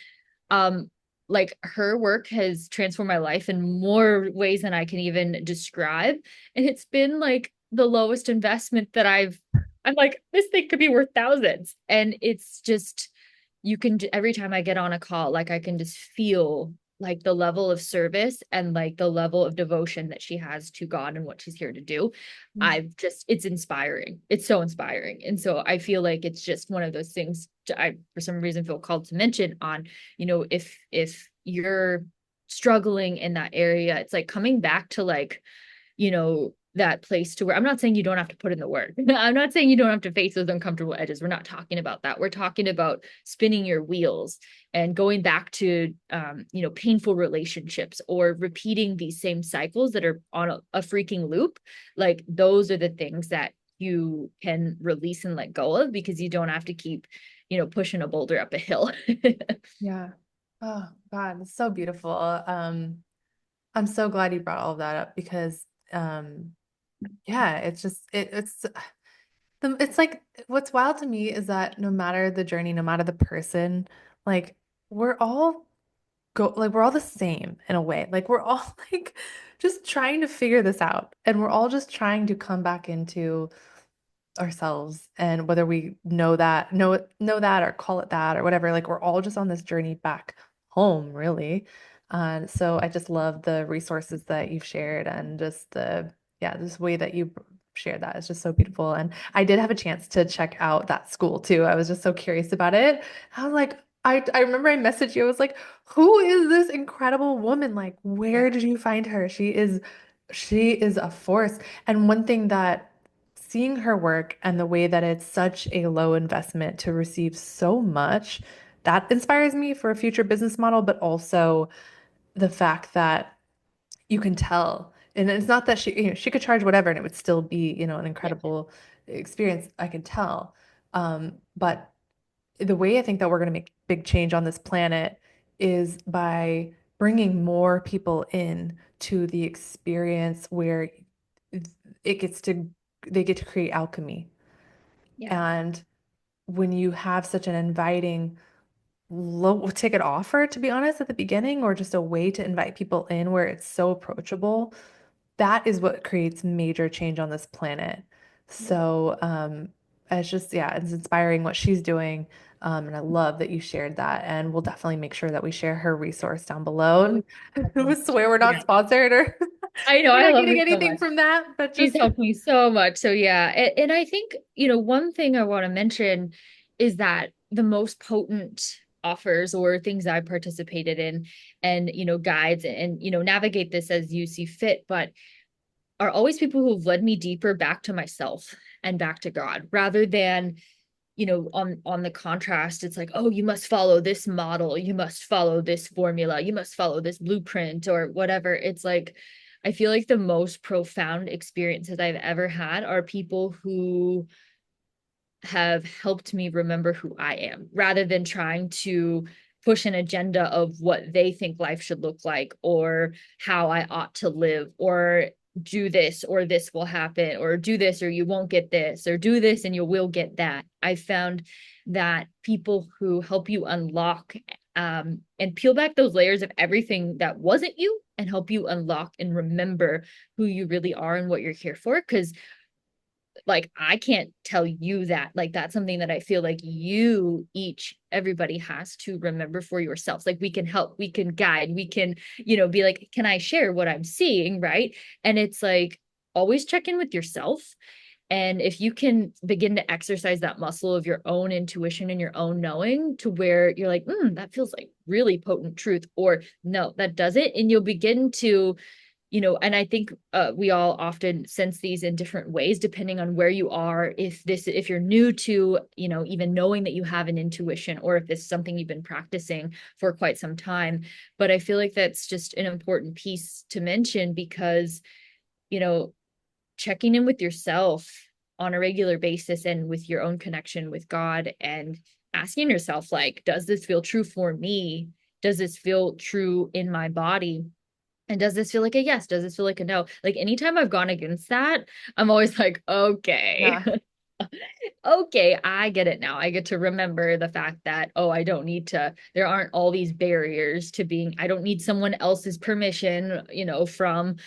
um like her work has transformed my life in more ways than I can even describe, and it's been like the lowest investment that I'm like, this thing could be worth thousands. And it's just, you can every time I get on a call, like I can just feel like the level of service and like the level of devotion that she has to God and what she's here to do. It's inspiring. It's so inspiring. And so I feel like it's just one of those things I, for some reason, feel called to mention on, if you're struggling in that area, it's like coming back to like, you know, that place to where I'm not saying you don't have to put in the work. I'm not saying you don't have to face those uncomfortable edges. We're not talking about that. We're talking about spinning your wheels and going back to painful relationships or repeating these same cycles that are on a freaking loop. Like those are the things that you can release and let go of because you don't have to keep pushing a boulder up a hill. Yeah. Oh God, it's so beautiful. I'm so glad you brought all of that up because yeah, it's just it's like what's wild to me is that no matter the journey, no matter the person, like we're all we're all the same in a way. Like we're all like just trying to figure this out and we're all just trying to come back into ourselves and whether we know that or call it that or whatever, like we're all just on this journey back home, really. So I just love the resources that you've shared and just this way that you shared that is just so beautiful. And I did have a chance to check out that school too. I was just so curious about it. I was like, I remember I messaged you. I was like, who is this incredible woman? Like, Yeah. where did you find her? She is a force. And one thing that seeing her work and the way that it's such a low investment to receive so much, that inspires me for a future business model, but also the fact that you can tell. And it's not that she could charge whatever and it would still be, an Yeah. incredible experience. I can tell. But the way I think that we're going to make big change on this planet is by bringing more people in to the experience where it gets to they get to create alchemy. Yeah. And when you have such an inviting low ticket offer, to be honest, at the beginning, or just a way to invite people in where it's so approachable, that is what creates major change on this planet. Yeah. So, it's just, yeah, it's inspiring what she's doing. And I love that you shared that. And we'll definitely make sure that we share her resource down below. Oh, We definitely. swear we're not Yeah. sponsored or I know. we're I not love getting her so anything much. from that, but She's just, helped me so much. So yeah. And I think, one thing I want to mention is that the most potent offers or things I participated in and, guides and, navigate this as you see fit, but are always people who've led me deeper back to myself and back to God rather than on the contrast it's like, oh, you must follow this model, you must follow this formula, you must follow this blueprint or whatever. It's like I feel like the most profound experiences I've ever had are people who have helped me remember who I am rather than trying to push an agenda of what they think life should look like or how I ought to live or do this or this will happen or do this or you won't get this or do this and you will get that. I found that people who help you unlock and peel back those layers of everything that wasn't you and help you unlock and remember who you really are and what you're here for. Because like I can't tell you that. Like that's something that I feel like everybody has to remember for yourselves. Like we can help, we can guide, we can, be like, can I share what I'm seeing? Right. And it's like always check in with yourself. And if you can begin to exercise that muscle of your own intuition and your own knowing to where you're like, that feels like really potent truth, or no, that doesn't. And you'll begin to and I think we all often sense these in different ways depending on where you are. If you're new to even knowing that you have an intuition, or if this is something you've been practicing for quite some time. But I feel like that's just an important piece to mention because you know checking in with yourself on a regular basis and with your own connection with God and asking yourself, like, does this feel true for me? Does this feel true in my body? And does this feel like a yes? Does this feel like a no? Like anytime I've gone against that, I'm always like, okay, yeah. okay, I get it now. I get to remember the fact that, oh, I don't need to, there aren't all these barriers to being, I don't need someone else's permission, from,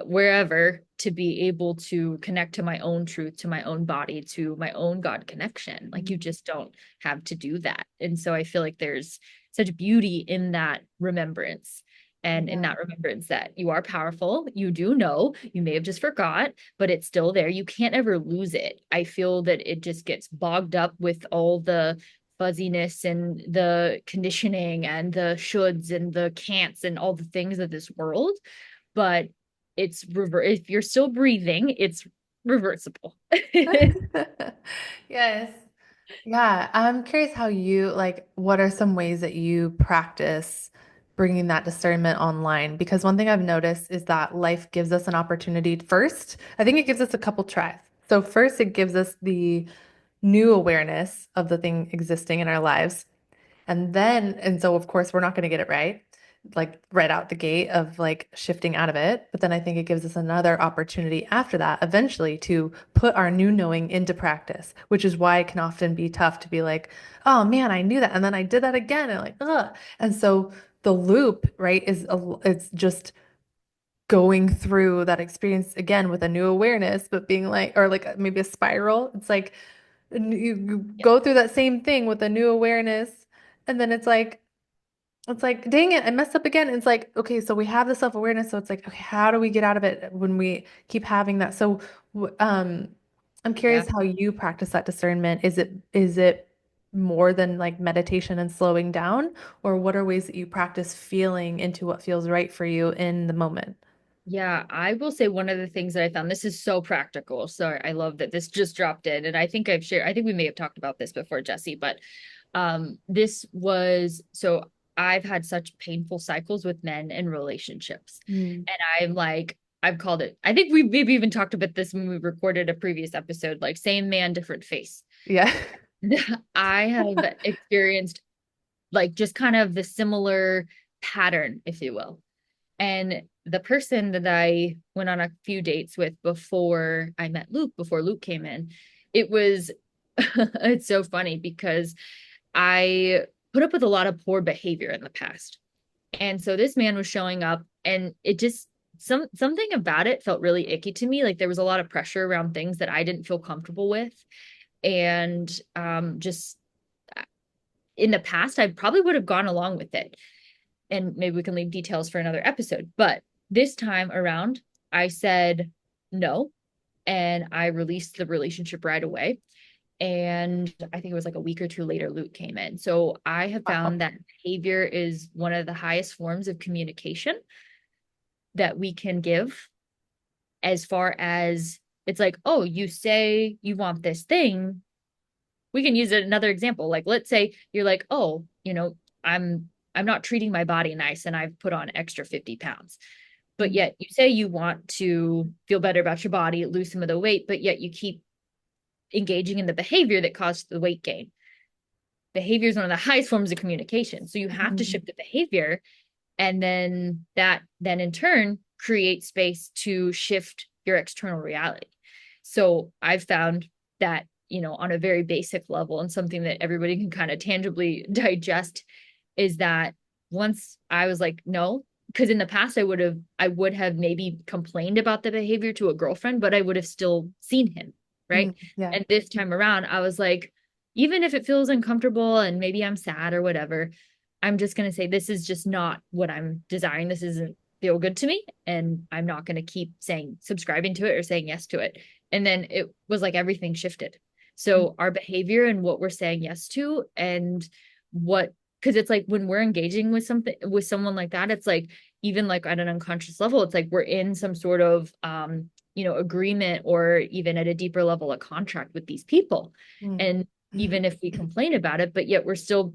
wherever to be able to connect to my own truth, to my own body, to my own God connection. Like you just don't have to do that. And so I feel like there's such beauty in that remembrance and in Yeah. that remembrance that you are powerful. You do know, you may have just forgot, but it's still there. You can't ever lose it. I feel that it just gets bogged up with all the fuzziness and the conditioning and the shoulds and the can'ts and all the things of this world. But if you're still breathing, it's reversible. Yes. Yeah, I'm curious how you like what are some ways that you practice bringing that discernment online? Because one thing I've noticed is that life gives us an opportunity first. I think it gives us a couple tries. So first it gives us the new awareness of the thing existing in our lives. And so of course we're not going to get it right, like right out the gate of like shifting out of it. But then I think it gives us another opportunity after that, eventually to put our new knowing into practice, which is why it can often be tough to be like, oh man, I knew that. And then I did that again. And like, ugh. And so the loop, right, it's just going through that experience again with a new awareness, but being like, or like maybe a spiral. It's like, and you Yeah. go through that same thing with a new awareness, and then it's like, dang it, I messed up again. And it's like, okay, so we have the self-awareness, so it's like, okay, how do we get out of it when we keep having that? So, I'm Yeah. curious how you practice that discernment. Is it more than like meditation and slowing down, or what are ways that you practice feeling into what feels right for you in the moment? Yeah, I will say one of the things that I found, this is so practical. So I love that this just dropped in. And I think we may have talked about this before, Jesse, but this was so I've had such painful cycles with men and relationships. Mm. And I've called it, I think we maybe even talked about this when we recorded a previous episode, like same man, different face. Yeah. I have experienced like just kind of the similar pattern, if you will. And the person that I went on a few dates with before I met Luke, before Luke came in, it was, it's so funny because I put up with a lot of poor behavior in the past. And so this man was showing up and it just, something about it felt really icky to me. Like there was a lot of pressure around things that I didn't feel comfortable with. And just in the past, I probably would have gone along with it, and maybe we can leave details for another episode. But this time around, I said no, and I released the relationship right away. And I think it was like a week or two later, Luke came in. So I have Wow. found that behavior is one of the highest forms of communication that we can give, as far as it's like, oh, you say you want this thing. We can use another example. Like, let's say you're like, oh, I'm not treating my body nice and I've put on extra 50 pounds. But Mm. yet you say you want to feel better about your body, lose some of the weight, but yet you keep engaging in the behavior that caused the weight gain. Behavior is one of the highest forms of communication. So you have to Mhm. shift the behavior. And then that then in turn creates space to shift your external reality. So I've found that, on a very basic level and something that everybody can kind of tangibly digest, is that once I was like, no, because in the past I would have maybe complained about the behavior to a girlfriend, but I would have still seen him, right? Mm. Yeah. And this time around, I was like, even if it feels uncomfortable and maybe I'm sad or whatever, I'm just going to say this is just not what I'm desiring. This isn't feel good to me, and I'm not going to keep saying subscribing to it or saying yes to it. And then it was like everything shifted. Mm. So our behavior and what we're saying yes to, and what, because it's like when we're engaging with something with someone like that, it's like even like at an unconscious level, it's like we're in some sort of agreement, or even at a deeper level a contract with these people. Mm. And even if we complain about it, but yet we're still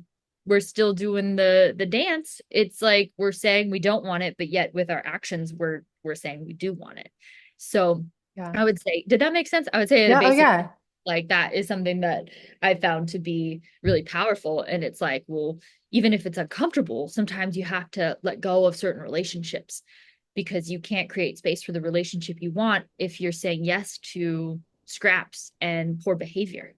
doing the dance, it's like we're saying we don't want it, but yet with our actions we're saying we do want it. So Yeah. I would say, did that make sense? I would say at a Yeah. Oh, basic, yeah. like that is something that I found to be really powerful. And it's like, well, even if it's uncomfortable, sometimes you have to let go of certain relationships, because you can't create space for the relationship you want if you're saying yes to scraps and poor behavior.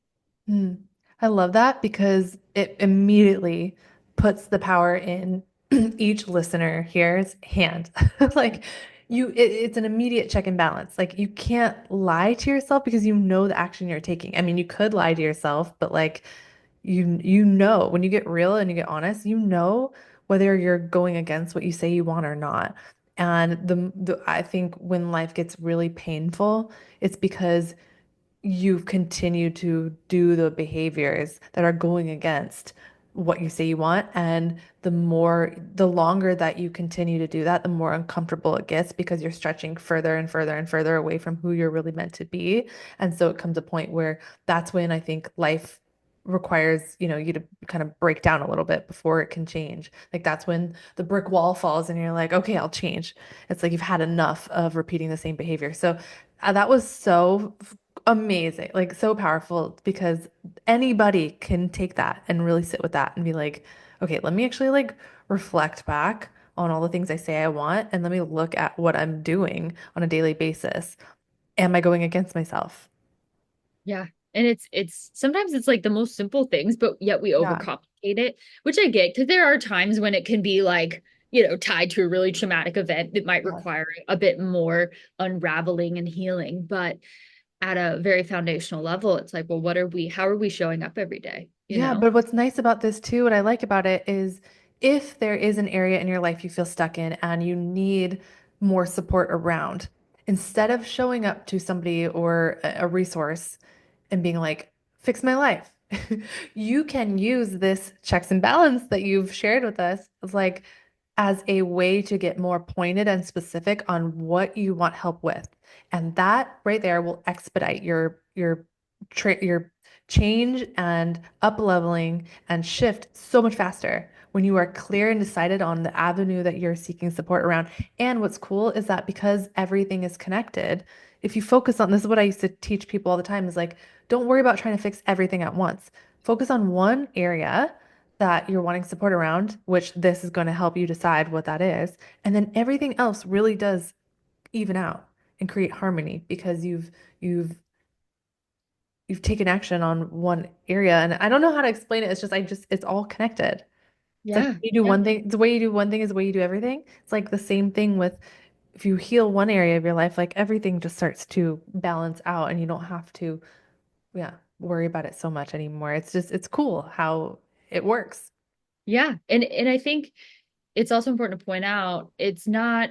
Mm. I love that because it immediately puts the power in each listener here's hand. Like it's an immediate check and balance. Like you can't lie to yourself because you know the action you're taking. I mean, you could lie to yourself, but like you know when you get real and you get honest, you know whether you're going against what you say you want or not. And I think when life gets really painful, it's because you've continued to do the behaviors that are going against what you say you want. And the longer that you continue to do that, the more uncomfortable it gets because you're stretching further and further and further away from who you're really meant to be. And so it comes a point where that's when I think life requires, you to kind of break down a little bit before it can change. Like that's when the brick wall falls and you're like, okay, I'll change. It's like you've had enough of repeating the same behavior. So that was so amazing, like so powerful because anybody can take that and really sit with that and be like, okay, let me actually like reflect back on all the things I say I want and let me look at what I'm doing on a daily basis. Am I going against myself? Yeah. And it's sometimes it's like the most simple things, but yet we Yeah. overcomplicate it, which I get because there are times when it can be like, tied to a really traumatic event that might Yes. require a bit more unraveling and healing. But at a very foundational level, it's like, well, how are we showing up every day, you Yeah, know? but what's nice about this too, what I like about it is if there is an area in your life you feel stuck in and you need more support around, instead of showing up to somebody or a resource and being like, fix my life, you can use this checks and balance that you've shared with us as a way to get more pointed and specific on what you want help with. And that right there will expedite your change and up leveling and shift so much faster when you are clear and decided on the avenue that you're seeking support around. And what's cool is that because everything is connected, if you focus on this is what I used to teach people all the time is like, don't worry about trying to fix everything at once. Focus on one area that you're wanting support around, which this is going to help you decide what that is. And then everything else really does even out and create harmony because you've you've taken action on one area. And I don't know how to explain it. It's all connected. It's like Yeah. you do Yeah. one thing, the way you do one thing is the way you do everything. It's like the same thing with if you heal one area of your life, like everything just starts to balance out and you don't have to, yeah, worry about it so much anymore. It's cool how it works. Yeah. And I think it's also important to point out it's not,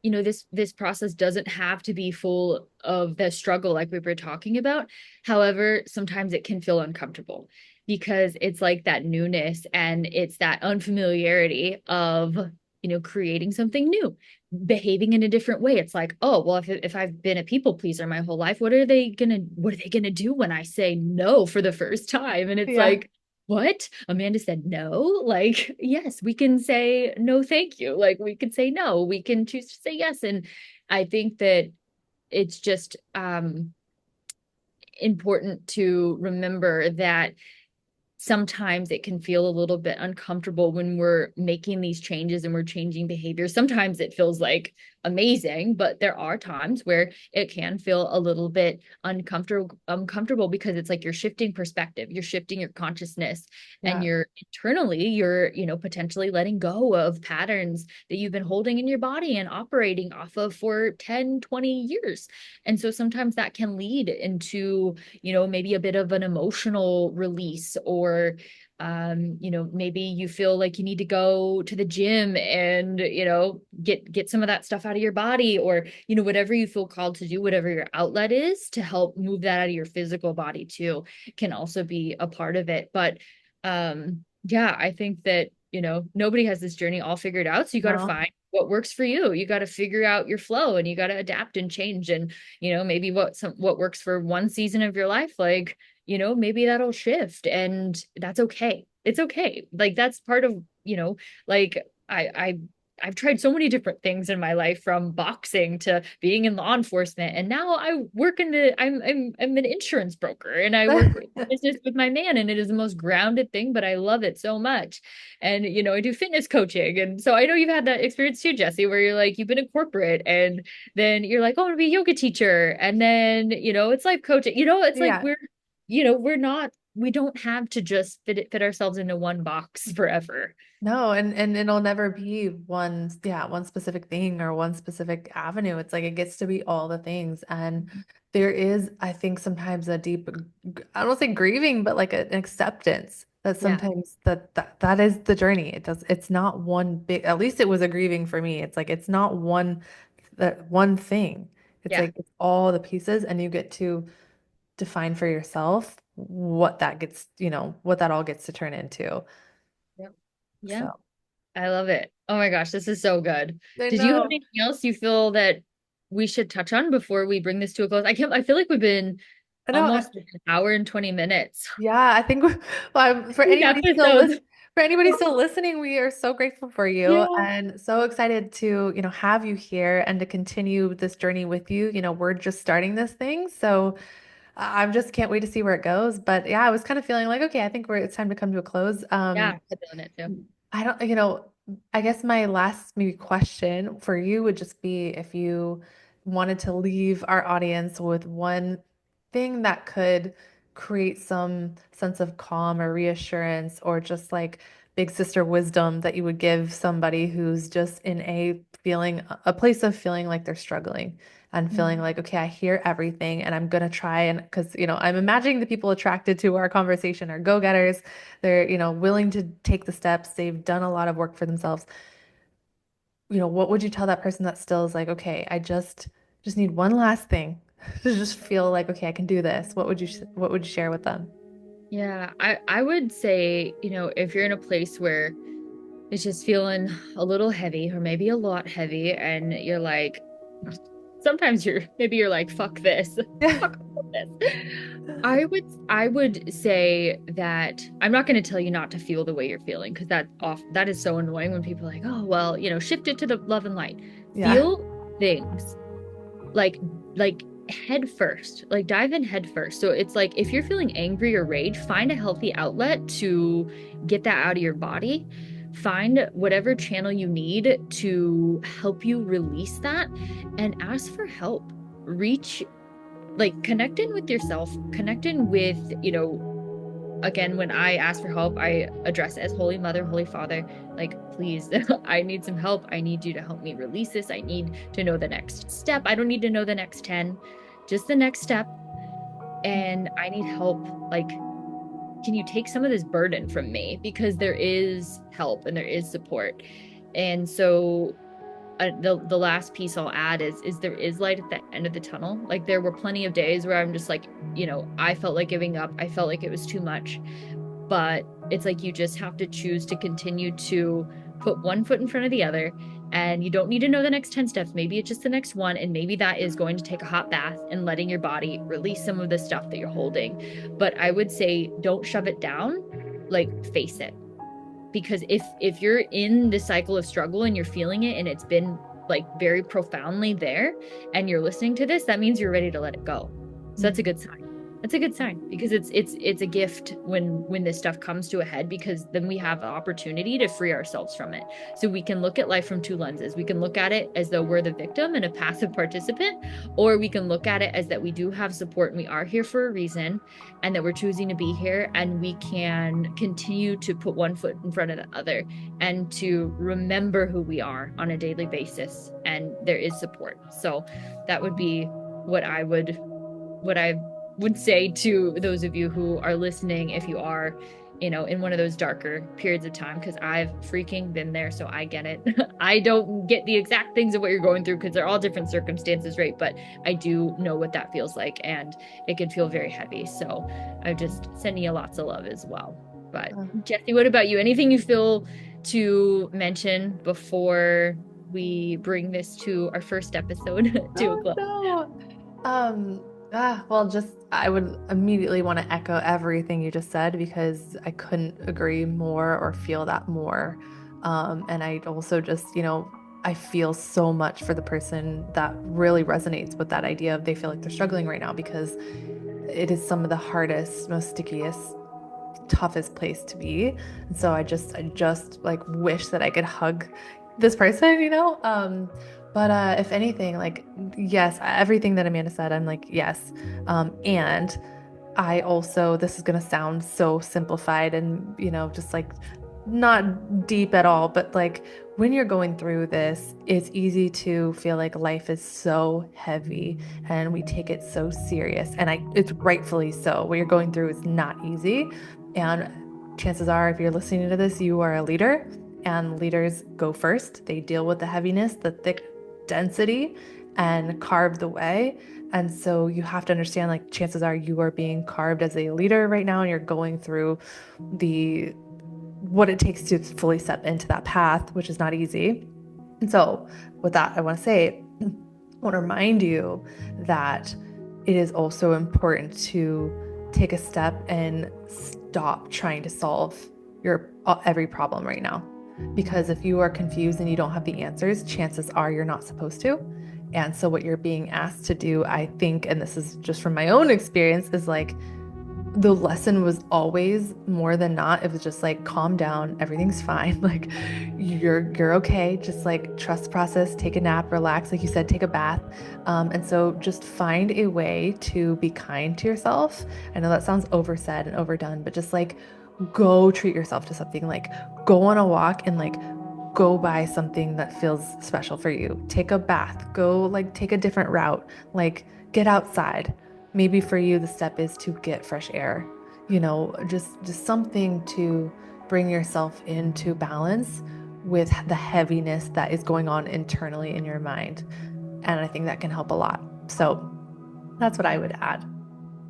this process doesn't have to be full of the struggle like we were talking about. However, sometimes it can feel uncomfortable because it's like that newness and it's that unfamiliarity of, creating something new, behaving in a different way. It's like, oh, well, if I've been a people pleaser my whole life, what are they gonna do when I say no for the first time? And it's Yeah. like, what? Amanda said no. Like, yes, we can say no, thank you. Like, we can say no, we can choose to say yes. And I think that it's just important to remember that sometimes it can feel a little bit uncomfortable when we're making these changes and we're changing behaviors. Sometimes it feels like amazing, but there are times where it can feel a little bit uncomfortable because it's like you're shifting perspective, you're shifting your consciousness, and Yeah. you're potentially letting go of patterns that you've been holding in your body and operating off of for 10, 20 years. And so sometimes that can lead into maybe a bit of an emotional release, or maybe you feel like you need to go to the gym and get some of that stuff out of your body, or whatever you feel called to do, whatever your outlet is to help move that out of your physical body too, can also be a part of it. But yeah, I think that nobody has this journey all figured out, so you got to No. find what works for you. You got to figure out your flow, and you got to adapt and change. And maybe what works for one season of your life, like maybe that'll shift, and that's okay. It's okay. Like that's part of like I've tried so many different things in my life, from boxing to being in law enforcement, and now I work in the I'm an insurance broker, and I work in business with my man, and it is the most grounded thing, but I love it so much. And I do fitness coaching, and so I know you've had that experience too, Jesse, where you're like you've been in corporate, and then you're like, oh, I want to be a yoga teacher, and then it's life coaching. It's like Yeah. we don't have to just fit ourselves into one box forever. No, and it'll never be one specific thing or one specific avenue. It's like it gets to be all the things. And there is, I think, sometimes a deep, I don't want to say grieving, but like an acceptance that Yeah. sometimes that is the journey. It's not one big, at least it was a grieving for me. It's like it's not that one thing. It's Yeah. like it's all the pieces, and you get to define for yourself what that all gets to turn into. Yeah. So I love it. Oh my gosh, this is so good. I Did you have know. anything else you feel that we should touch on before we bring this to a close? I feel like we've been I know. almost an hour and 20 minutes. Yeah, I think for These anybody still episodes. listening, we are so grateful for you Yeah. and so excited to, have you here and to continue this journey with you. We're just starting this thing, so I just can't wait to see where it goes. But yeah, I was kind of feeling like, okay, I think it's time to come to a close. Yeah, I'm feeling it too. I don't, I guess my last maybe question for you would just be if you wanted to leave our audience with one thing that could create some sense of calm or reassurance or just like big sister wisdom that you would give somebody who's just in a place of feeling like they're struggling and feeling Mhm. like, okay, I hear everything and I'm gonna try and because, I'm imagining the people attracted to our conversation are go-getters. They're, willing to take the steps. They've done a lot of work for themselves. What would you tell that person that still is like, okay, I just need one last thing to just feel like, okay, I can do this. What would you share with them? Yeah, I would say, if you're in a place where it's just feeling a little heavy or maybe a lot heavy and you're like sometimes you're like fuck this. Yeah. Fuck all of this. I would say that I'm not going to tell you not to feel the way you're feeling because that is so annoying when people are like, "Oh, well, shift it to the love and light." Yeah. Feel things like like head first, like dive in head first. So it's like if you're feeling angry or rage, find a healthy outlet to get that out of your body. Find whatever channel you need to help you release that and ask for help. Reach, like, connect in with yourself, connect in with, again, when I ask for help, I address it as Holy Mother, Holy Father. Like, please, I need some help. I need you to help me release this. I need to know the next step. I don't need to know the next 10, just the next step. And I need help. Like, can you take some of this burden from me? Because there is help and there is support. And so the last piece I'll add is there is light at the end of the tunnel. Like there were plenty of days where I'm just like, I felt like giving up. I felt like it was too much. But it's like you just have to choose to continue to put one foot in front of the other. And you don't need to know the next 10 steps. Maybe it's just the next one. And maybe that is going to take a hot bath and letting your body release some of the stuff that you're holding. But I would say don't shove it down, like face it. Because if you're in the cycle of struggle and you're feeling it and it's been like very profoundly there and you're listening to this, that means you're ready to let it go. So that's a good sign. That's a good sign because it's a gift when this stuff comes to a head, because then we have the opportunity to free ourselves from it. So we can look at life from two lenses. We can look at it as though we're the victim and a passive participant, or we can look at it as that we do have support and we are here for a reason, and that we're choosing to be here, and we can continue to put one foot in front of the other and to remember who we are on a daily basis, and there is support. So that would be what I would say to those of you who are listening, if you are, in one of those darker periods of time, because I've freaking been there, so I get it. I don't get the exact things of what you're going through because they're all different circumstances, right? But I do know what that feels like, and it can feel very heavy. So I'm just sending you lots of love as well. But Uh, Jesse, what about you? Anything you feel to mention before we bring this to our first episode to a Oh close? no. Well, just I would immediately want to echo everything you just said because I couldn't agree more or feel that more. And I also just, I feel so much for the person that really resonates with that idea of they feel like they're struggling right now because it is some of the hardest, most stickiest, toughest place to be. And so I just like wish that I could hug this person. But if anything, like, yes, everything that Amanda said, I'm like, yes. And I also, this is going to sound so simplified and, just like not deep at all, but like when you're going through this, it's easy to feel like life is so heavy and we take it so serious. And it's rightfully so. What you're going through is not easy. And chances are, if you're listening to this, you are a leader, and leaders go first. They deal with the heaviness, the thick density, and carve the way. And so you have to understand, like, chances are you are being carved as a leader right now, and you're going through the what it takes to fully step into that path, which is not easy. And so, with that, I want to say, I want to remind you that it is also important to take a step and stop trying to solve your every problem right now. Because if you are confused and you don't have the answers, chances are you're not supposed to. And so, what you're being asked to do, I think, and this is just from my own experience, is like the lesson was always more than not, it was just like calm down, everything's fine. Like you're okay. Just like trust the process, take a nap, relax, like you said, take a bath. And so just find a way to be kind to yourself. I know that sounds oversaid and overdone, but just like go treat yourself to something, like go on a walk and like go buy something that feels special for you. Take a bath, go like take a different route, like get outside. Maybe for you the step is to get fresh air, just something to bring yourself into balance with the heaviness that is going on internally in your mind. And I think that can help a lot. So that's what I would add.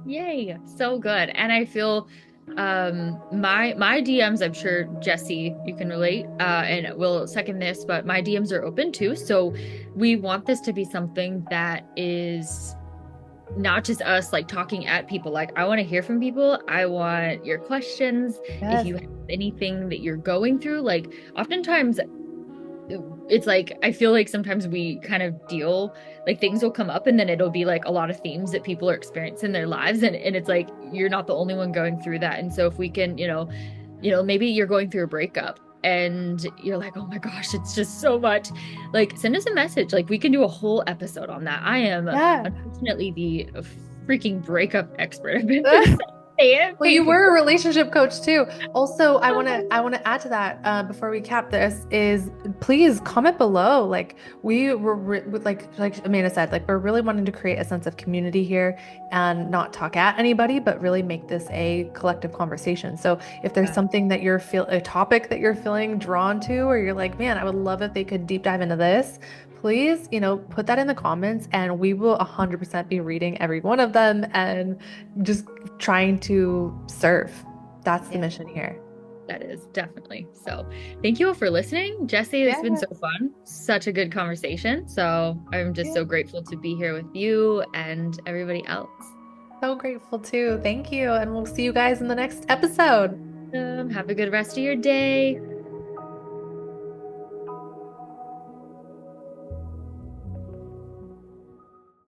Yay, so good. And I feel my DMs, I'm sure Jesse, you can relate, and will second this, but my DMs are open too. So we want this to be something that is not just us like talking at people. Like, I want to hear from people. I want your questions. If Yes. you have anything that you're going through, like oftentimes it's like I feel like sometimes we kind of deal like things will come up and then it'll be like a lot of themes that people are experiencing in their lives, and it's like you're not the only one going through that. And so if we can, maybe you're going through a breakup and you're like, oh my gosh, it's just so much. Like, send us a message. Like, we can do a whole episode on that. I am Yeah. unfortunately the freaking breakup expert. I've been through so it Well, you painful. were a relationship coach too. Also, I want to add to that before we cap this is please comment below. Like like Amanda said, like we're really wanting to create a sense of community here and not talk at anybody, but really make this a collective conversation. So if there's something that a topic that you're feeling drawn to, or you're like, man, I would love if they could deep dive into this, please, put that in the comments and we will 100% be reading every one of them and just trying to serve. That's the Yeah, mission here. that is definitely. So thank you all for listening. Jesse, it's been Yeah. so fun. Such a good conversation. So I'm just Yeah. so grateful to be here with you and everybody else. So grateful too. Thank you. And we'll see you guys in the next episode. Have a good rest of your day.